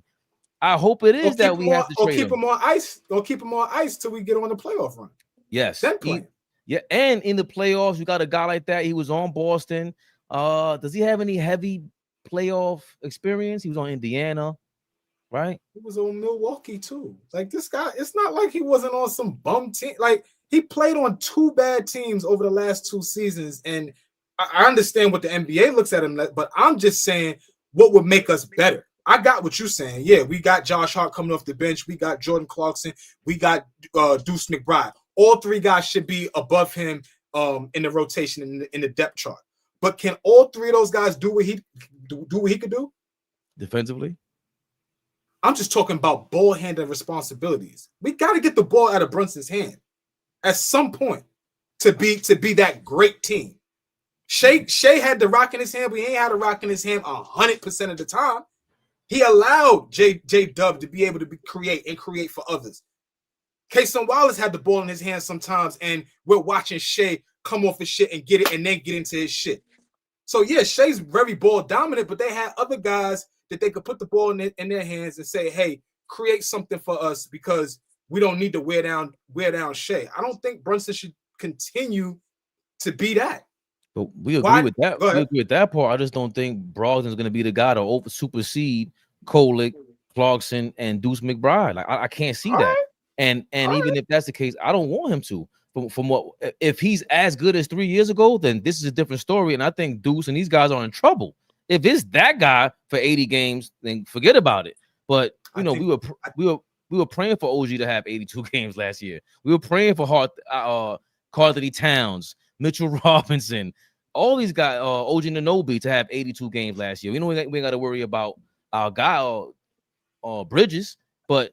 I hope it is that we have to trade him. Him on ice. Or keep him on ice till we get on the playoff run. Yes. Then play. Yeah, and in the playoffs, you got a guy like that. He was on Boston. Does he have any heavy playoff experience? He was on Indiana. Right? He was on Milwaukee too. Like, this guy, it's not like he wasn't on some bum team. Like, he played on 2 bad teams over the last 2 seasons. And I understand what the NBA looks at him, but I'm just saying what would make us better. I got what you're saying. Yeah, we got Josh Hart coming off the bench. We got Jordan Clarkson. We got Deuce McBride. All 3 guys should be above him in the rotation in the depth chart. But can all 3 of those guys do what he could do defensively? I'm just talking about ball handling responsibilities. We got to get the ball out of Brunson's hand at some point to be that great team. Shea had the rock in his hand, but he ain't had a rock in his hand 100% of the time. He allowed J Dub to be able to create for others. Kason Wallace had the ball in his hands sometimes, and we're watching Shea come off his shit and get it and then get into his shit. So, yeah, Shea's very ball dominant, but they had other guys that they could put the ball in their hands and say, hey, create something for us because we don't need to wear down Shea. I don't think Brunson should continue to be that. But we agree with that. We agree with that part. I just don't think Brogdon's going to be the guy to supersede Kolek, Clarkson, and Deuce McBride. Like I can't see that. And even if that's the case, I don't want him to. From what if he's as good as 3 years ago, then this is a different story. And I think Deuce and these guys are in trouble. If it's that guy for 80 games, then forget about it. But you know, we were praying for OG to have 82 games last year. We were praying for Carly Towns, Mitchell Robinson, all these guys, OG Anunoby to have 82 games last year. We know we ain't got to worry about our guy Bridges, but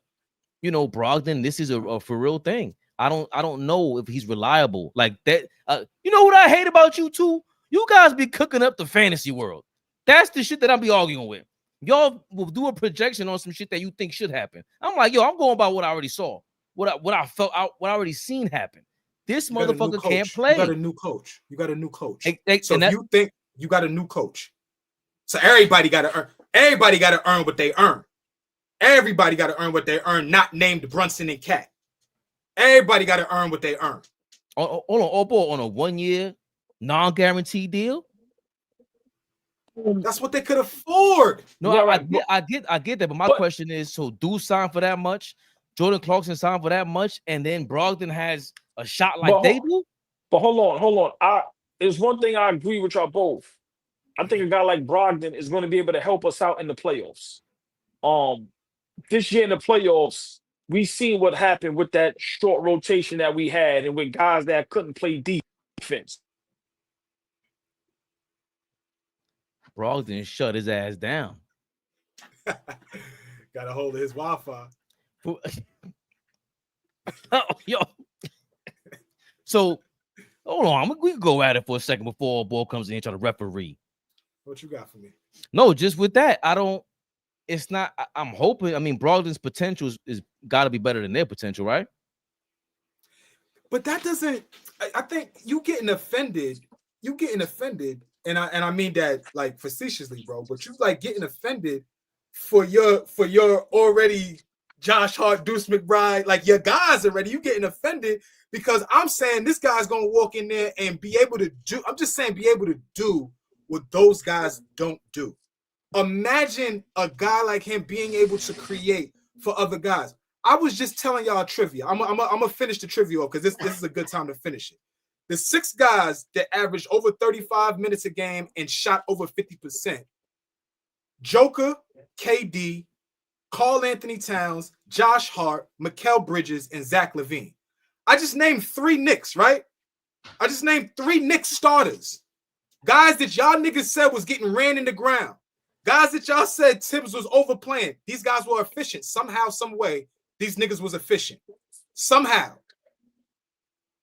you know, Brogdon, this is a for real thing. I don't know if he's reliable like that. You know what I hate about you two? You guys be cooking up the fantasy world. That's the shit that I'll be arguing with. Y'all will do a projection on some shit that you think should happen. I'm like, yo, I'm going by what I already saw, what I felt out, what I already seen happen. This motherfucker can't play. You got a new coach. You got a new coach. So if you think you got a new coach, so everybody got to earn. Everybody got to earn what they earn. Everybody got to earn what they earn. Not named Brunson and Cat. Everybody got to earn what they earn. On a 1 year non-guaranteed deal. That's what they could afford. No, I get that, but my question is: so Deuce signed for that much, Jordan Clarkson signed for that much, and then Brogdon has a shot like they do. But hold on. There's one thing I agree with y'all both. I think a guy like Brogdon is going to be able to help us out in the playoffs. This year in the playoffs, we seen what happened with that short rotation that we had, and with guys that couldn't play defense. Brogdon shut his ass down. Got a hold of his Wi-Fi. Oh, yo. So, hold on. We can go at it for a second before a ball comes in and try to referee. What you got for me? No, just with that, it's not. I'm hoping. I mean, Brogdon's potential is got to be better than their potential, right? But that doesn't. I think you getting offended. And I mean that like facetiously, bro. But you like getting offended for your already Josh Hart, Deuce McBride, like your guys already. You getting offended because I'm saying this guy's gonna walk in there and be able to do. I'm just saying be able to do what those guys don't do. Imagine a guy like him being able to create for other guys. I was just telling y'all trivia. I'm gonna finish the trivia off because this is a good time to finish it. The 6 guys that averaged over 35 minutes a game and shot over 50%. Joker, KD, Karl Anthony Towns, Josh Hart, Mikal Bridges, and Zach LaVine. I just named 3 Knicks, right? I just named 3 Knicks starters. Guys that y'all niggas said was getting ran in the ground. Guys that y'all said Tibbs was overplaying. These guys were efficient. Somehow, some way, these niggas was efficient. Somehow,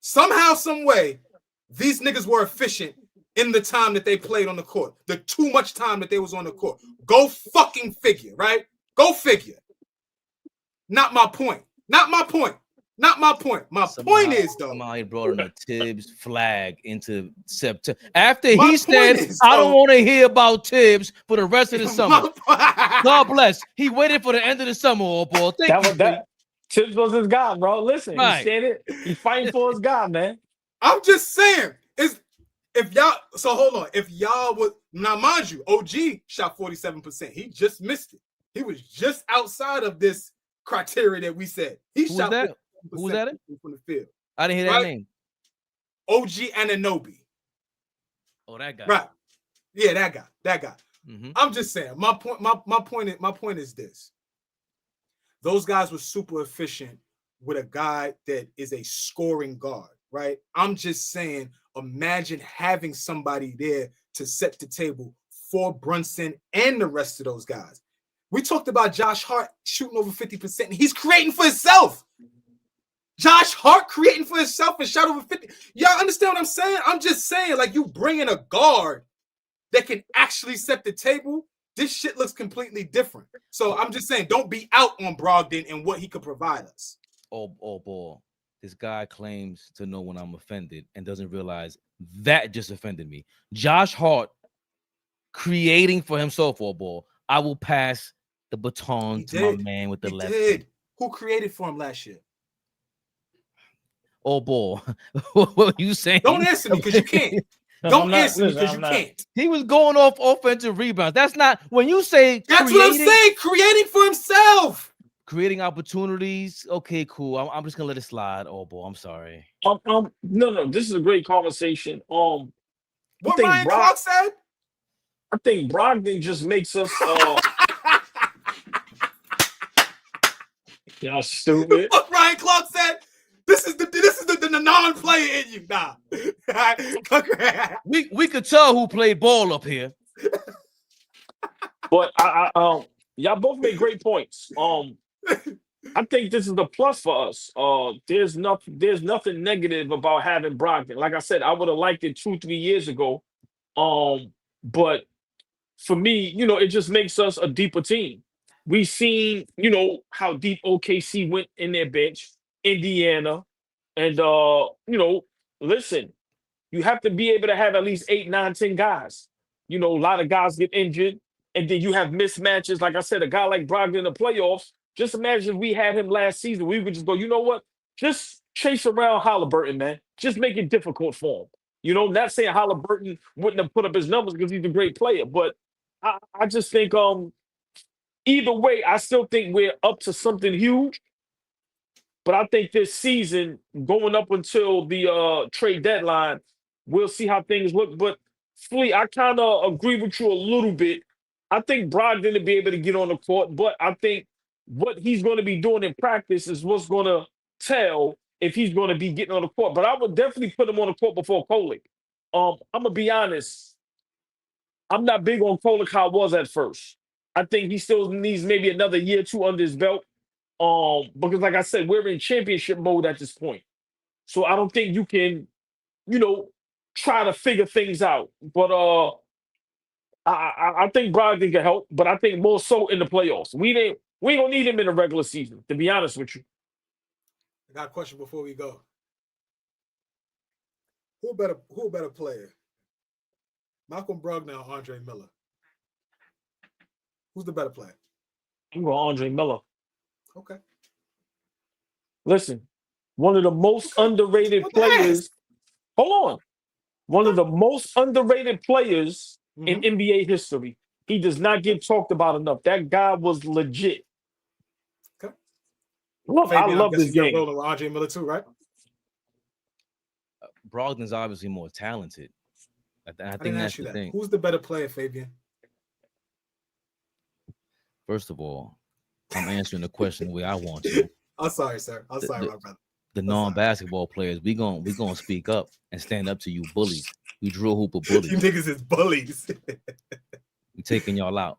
some way, these niggas were efficient in the time that they played on the court. The too much time that they was on the court. Go fucking figure, right? Go figure. Not my point. My point is, though. Somebody brought in a Tibbs flag into September. After he said, I don't want to hear about Tibbs for the rest of the summer. God bless. He waited for the end of the summer, AllBall. That Tibbs was his guy, bro. Listen, right. He said it. He's fighting for his guy, man. I'm just saying, if y'all, so hold on. If y'all would, now mind you, OG shot 47%. He just missed it. He was just outside of this criteria that we said. He shot that. Who was that? From the field. I didn't hear that name. OG Anunoby. Oh, that guy. Right. Yeah, that guy. Mm-hmm. I'm just saying. My point is this. Those guys were super efficient with a guy that is a scoring guard, right? I'm just saying, imagine having somebody there to set the table for Brunson and the rest of those guys. We talked about Josh Hart shooting over 50%. And he's creating for himself. Josh Hart creating for himself and shot over 50. Y'all understand what I'm saying? I'm just saying, like, you bring in a guard that can actually set the table. This shit looks completely different. So I'm just saying, don't be out on Brogdon and what he could provide us. all ball. This guy claims to know when I'm offended and doesn't realize that just offended me. Josh Hart creating for himself all ball. I will pass the baton to my man with the left hand. Who created for him last year? All ball. What were you saying? Don't answer me because you can't. Don't answer me because you can't. He was going off offensive rebounds. That's not when you say that's what I'm saying. Creating for himself. Creating opportunities. Okay, cool. I'm just gonna let it slide. Oh boy, I'm sorry. No. This is a great conversation. What Ryan Clark said. I think Brogdon just makes us. Y'all stupid. What Ryan Clark said. This is the non-player in you. Nah. we could tell who played ball up here. But y'all both made great points. I think this is a plus for us. There's nothing negative about having Brogdon. Like I said, I would have liked it 2-3 years ago. But for me, it just makes us a deeper team. We've seen, how deep OKC went in their bench, Indiana, and listen, you have to be able to have at least 8, 9, 10 guys. A lot of guys get injured, and then you have mismatches. Like I said, a guy like Brogdon in the playoffs. Just imagine if we had him last season. We would just go, you know what? Just chase around Halliburton, man. Just make it difficult for him. Not saying Halliburton wouldn't have put up his numbers because he's a great player, but I just think either way, I still think we're up to something huge. But I think this season, going up until the trade deadline, we'll see how things look. But Flea, I kind of agree with you a little bit. I think Brogdon to be able to get on the court, but I think what he's going to be doing in practice is what's going to tell if he's going to be getting on the court. But I would definitely put him on the court before Kolek. I'm going to be honest. I'm not big on Kolek how I was at first. I think he still needs maybe another year or two under his belt. Because like I said, we're in championship mode at this point. So I don't think you can, try to figure things out. But I think Brogdon can help, but I think more so in the playoffs. We ain't gonna need him in the regular season, to be honest with you. I got a question before we go. Who a better player? Malcolm Brogdon or Andre Miller? Who's the better player? I'm going Andre Miller. Okay. Listen, one of the most underrated players. Hold on. One of the most underrated players in NBA history. He does not get talked about enough. That guy was legit. Okay. I love this game. Rolling with Andre Miller too, right? Brogdon's obviously more talented. I think that's the thing. Who's the better player, Fabian? First of all, I'm answering the question the way I want to. I'm sorry, sir. I'm sorry, my brother. The non-basketball players, we gonna speak up and stand up to you bullies. You drill hooper bullies. You niggas is bullies. I'm taking y'all out.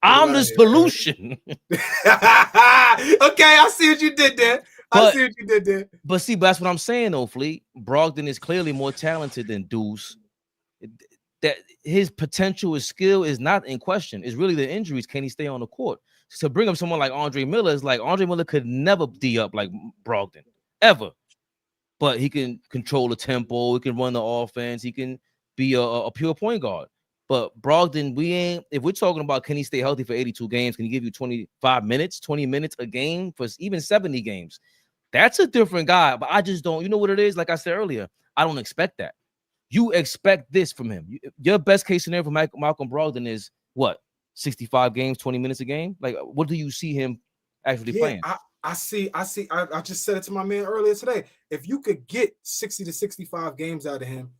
I'm the solution. Okay, I see what you did there. But that's what I'm saying though, Fleet. Brogdon is clearly more talented than Deuce. That his potential, his skill is not in question. It's really the injuries. Can he stay on the court? To bring up someone like Andre Miller is like Andre Miller could never D up like Brogdon ever, but he can control the tempo. He can run the offense. He can be a pure point guard. But Brogdon, if we're talking about can he stay healthy for 82 games, can he give you 25 minutes, 20 minutes a game for even 70 games? That's a different guy. But I just don't. You know what it is? Like I said earlier, I don't expect that. You expect this from him. Your best case scenario for Malcolm Brogdon is what? 65 games, 20 minutes a game? Like, what do you see him actually playing? I see. I just said it to my man earlier today. If you could get 60 to 65 games out of him,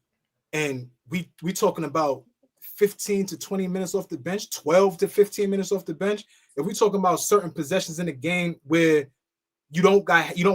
and we talking about 15 to 20 minutes off the bench, 12 to 15 minutes off the bench, if we talking about certain possessions in the game where you don't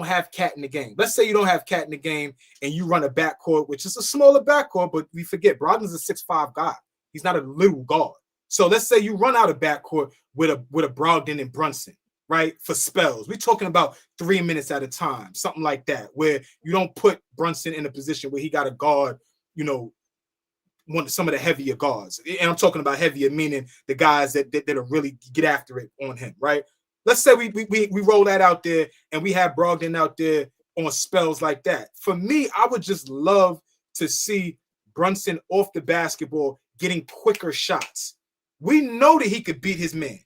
have Cat in the game. Let's say you don't have Cat in the game and you run a backcourt, which is a smaller backcourt, but we forget Brogdon's a 6'5" guy. He's not a little guard. So let's say you run out of backcourt with a Brogdon and Brunson, right? For spells. We're talking about 3 minutes at a time, something like that, where you don't put Brunson in a position where he got to guard, some of the heavier guards. And I'm talking about heavier, meaning the guys that really get after it on him, right? Let's say we roll that out there and we have Brogdon out there on spells like that. For me, I would just love to see Brunson off the basketball getting quicker shots. We know that he could beat his man.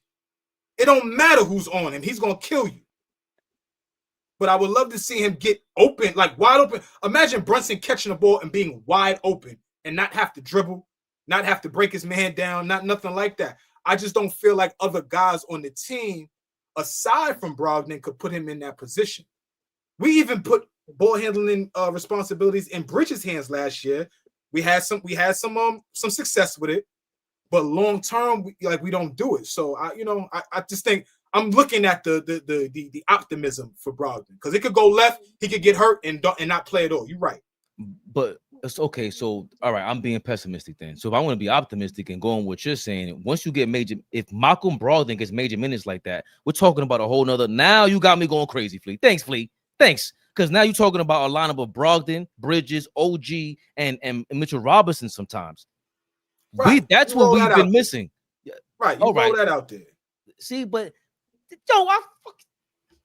It don't matter who's on him. He's going to kill you. But I would love to see him get open, like wide open. Imagine Brunson catching the ball and being wide open and not have to dribble, not have to break his man down, nothing like that. I just don't feel like other guys on the team, aside from Brogdon, could put him in that position. We even put ball handling responsibilities in Bridges' hands last year. We had some success with it, but long term, we don't do it. So I just think I'm looking at the optimism for Brogdon, because it could go left, he could get hurt and not play at all. You're right. But it's okay. So all right, I'm being pessimistic then. So if I want to be optimistic and go on what you're saying, once you get major, if Malcolm Brogdon gets major minutes like that, we're talking about a whole nother. Now you got me going crazy, Flea. Thanks, Flea. Thanks. Because now you're talking about a lineup of Brogdon, Bridges, OG, and Mitchell Robinson sometimes. Right. That's what we've been missing. Right. You roll that out there. See, but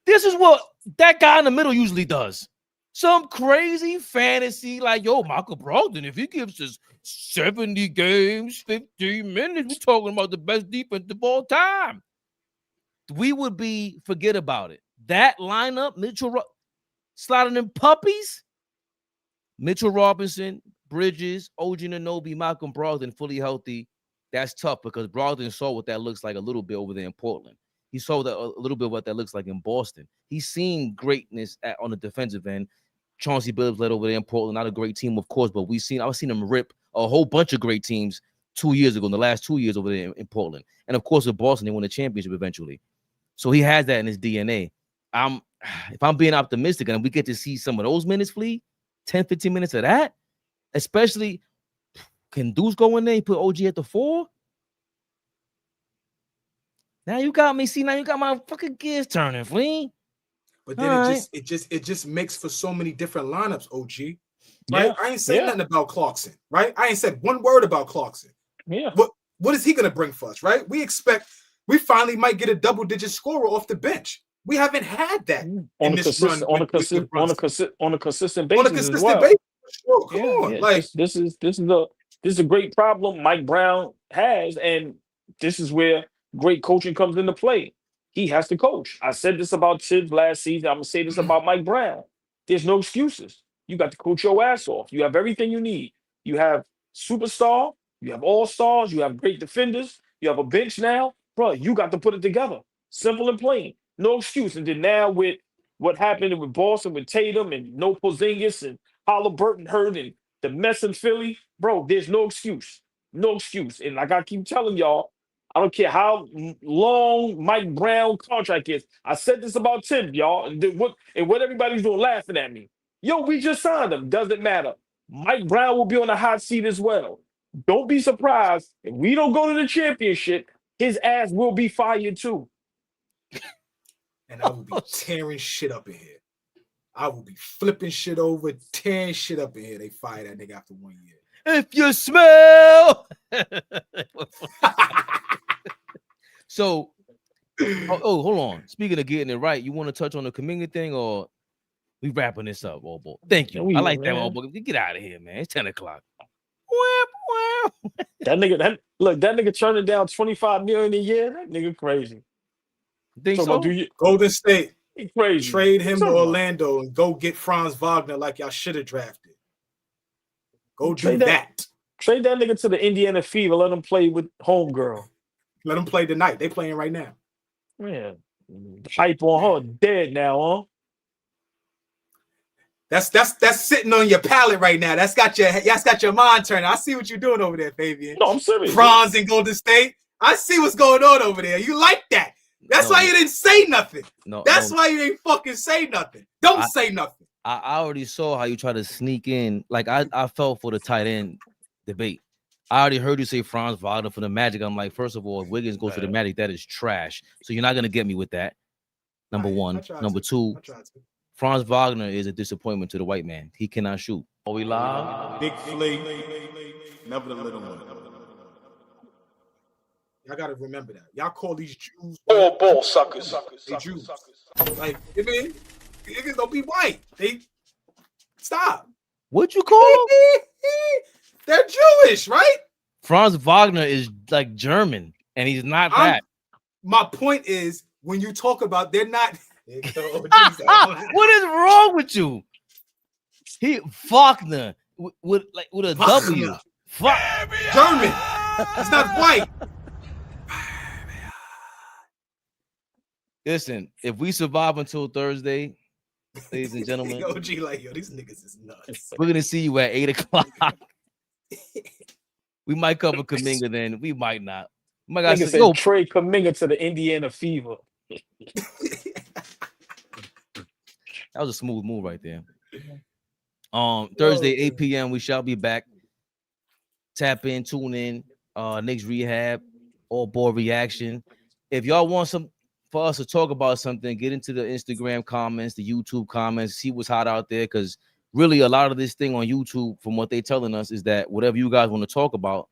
this is what that guy in the middle usually does. Some crazy fantasy like, Malcolm Brogdon, if he gives us 70 games, 15 minutes, we're talking about the best defense of all time. We would forget about it. That lineup, sliding in puppies, Mitchell Robinson, Bridges, OG Anunoby, Malcolm Brogdon fully healthy. That's tough because Brogdon saw what that looks like a little bit over there in Portland. He saw that a little bit what that looks like in Boston. He's seen greatness on the defensive end. Chauncey Billups led over there in Portland, not a great team, of course, but I've seen him rip a whole bunch of great teams 2 years ago, in the last 2 years over there in Portland. And of course, with Boston, they won a championship eventually. So he has that in his DNA. If I'm being optimistic and we get to see some of those minutes, Flea, 10, 15 minutes of that, especially, can Deuce go in there and put OG at the 4? Now you got me. See, now you got my fucking gears turning, Flea. But then it just makes for so many different lineups, OG. Right? Yeah, I ain't saying nothing about Clarkson, right? I ain't said one word about Clarkson. Yeah. What is he gonna bring for us, right? We finally might get a double-digit scorer off the bench. We haven't had that on a consistent basis. On a consistent basis. Sure, come on. Like this is a great problem Mike Brown has, and this is where great coaching comes into play. He has to coach. I said this about Tibbs last season. I'm gonna say this about Mike Brown. There's no excuses. You got to coach your ass off. You have everything you need. You have superstar. You have all-stars. You have great defenders. You have a bench now. Bro, you got to put it together. Simple and plain. No excuse. And then now with what happened with Boston, with Tatum and no Porzingis and Halliburton hurt and the mess in Philly, bro, there's no excuse. No excuse. And like I keep telling y'all, I don't care how long Mike Brown contract is. I said this about Tim, y'all, and what everybody's doing laughing at me. We just signed him. Doesn't matter. Mike Brown will be on the hot seat as well. Don't be surprised if we don't go to the championship, his ass will be fired too. And I will be tearing shit up in here. I will be flipping shit over, tearing shit up in here. They fired that nigga after 1 year. If you smell. So, hold on. Speaking of getting it right, you want to touch on the Kuminga thing, or we wrapping this up, AllBall? Thank you. I like that, AllBall. Get out of here, man. It's 10 o'clock. That nigga turning down $25 million a year. That nigga crazy. Think so? Golden State. He crazy. Trade him to Orlando and go get Franz Wagner like y'all should have drafted. Go do that. Trade that nigga to the Indiana Fever. Let him play with homegirl. Let them play tonight. They playing right now. Man, hype on her dead now, huh? That's sitting on your palate right now. That's got your mind turning. I see what you're doing over there, Fabian. No, I'm serious. Franz in Golden State. I see what's going on over there. You like that? That's why you didn't say nothing. That's why you didn't fucking say nothing. Don't say nothing. I already saw how you try to sneak in. Like I fell for the tight end debate. I already heard you say Franz Wagner for the Magic. I'm like, first of all, if Wiggins goes to the Magic, that is trash. So you're not gonna get me with that. Number one. Number two, Franz Wagner is a disappointment to the white man. He cannot shoot. Are we live? Big Flea, never the little one. Y'all gotta remember that. Y'all call these Jews All ball suckers. They Jews. Like, I mean, niggas don't be white. They stop. What'd you call them? They're Jewish, right? Franz Wagner is like German, and he's not that. My point is, when you talk about, they're not. What is wrong with you? He Wagner with a W. German. It's not white. Listen, if we survive until Thursday, ladies and gentlemen, OG like, yo, these niggas is nuts. we're gonna see you at 8 o'clock. We might cover Kuminga then. We might not. We might Nigga said trade Kuminga to the Indiana Fever. That was a smooth move right there. Thursday, 8 p.m. We shall be back. Tap in, tune in. Knicks Rehab, all ball reaction. If y'all want for us to talk about something, get into the Instagram comments, the YouTube comments, see what's hot out there. Because really, a lot of this thing on YouTube, from what they're telling us, is that whatever you guys want to talk about,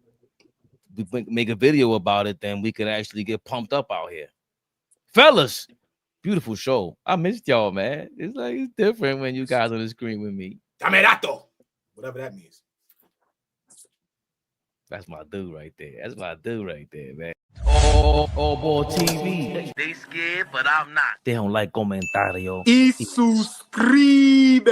we make a video about it, then we could actually get pumped up out here. Fellas, beautiful show. I missed y'all, man. It's different when you guys on the screen with me. Camerato. Whatever that means. That's my dude right there. Man. AllBall TV. They scared, but I'm not. They don't like comentario. Y suscribe.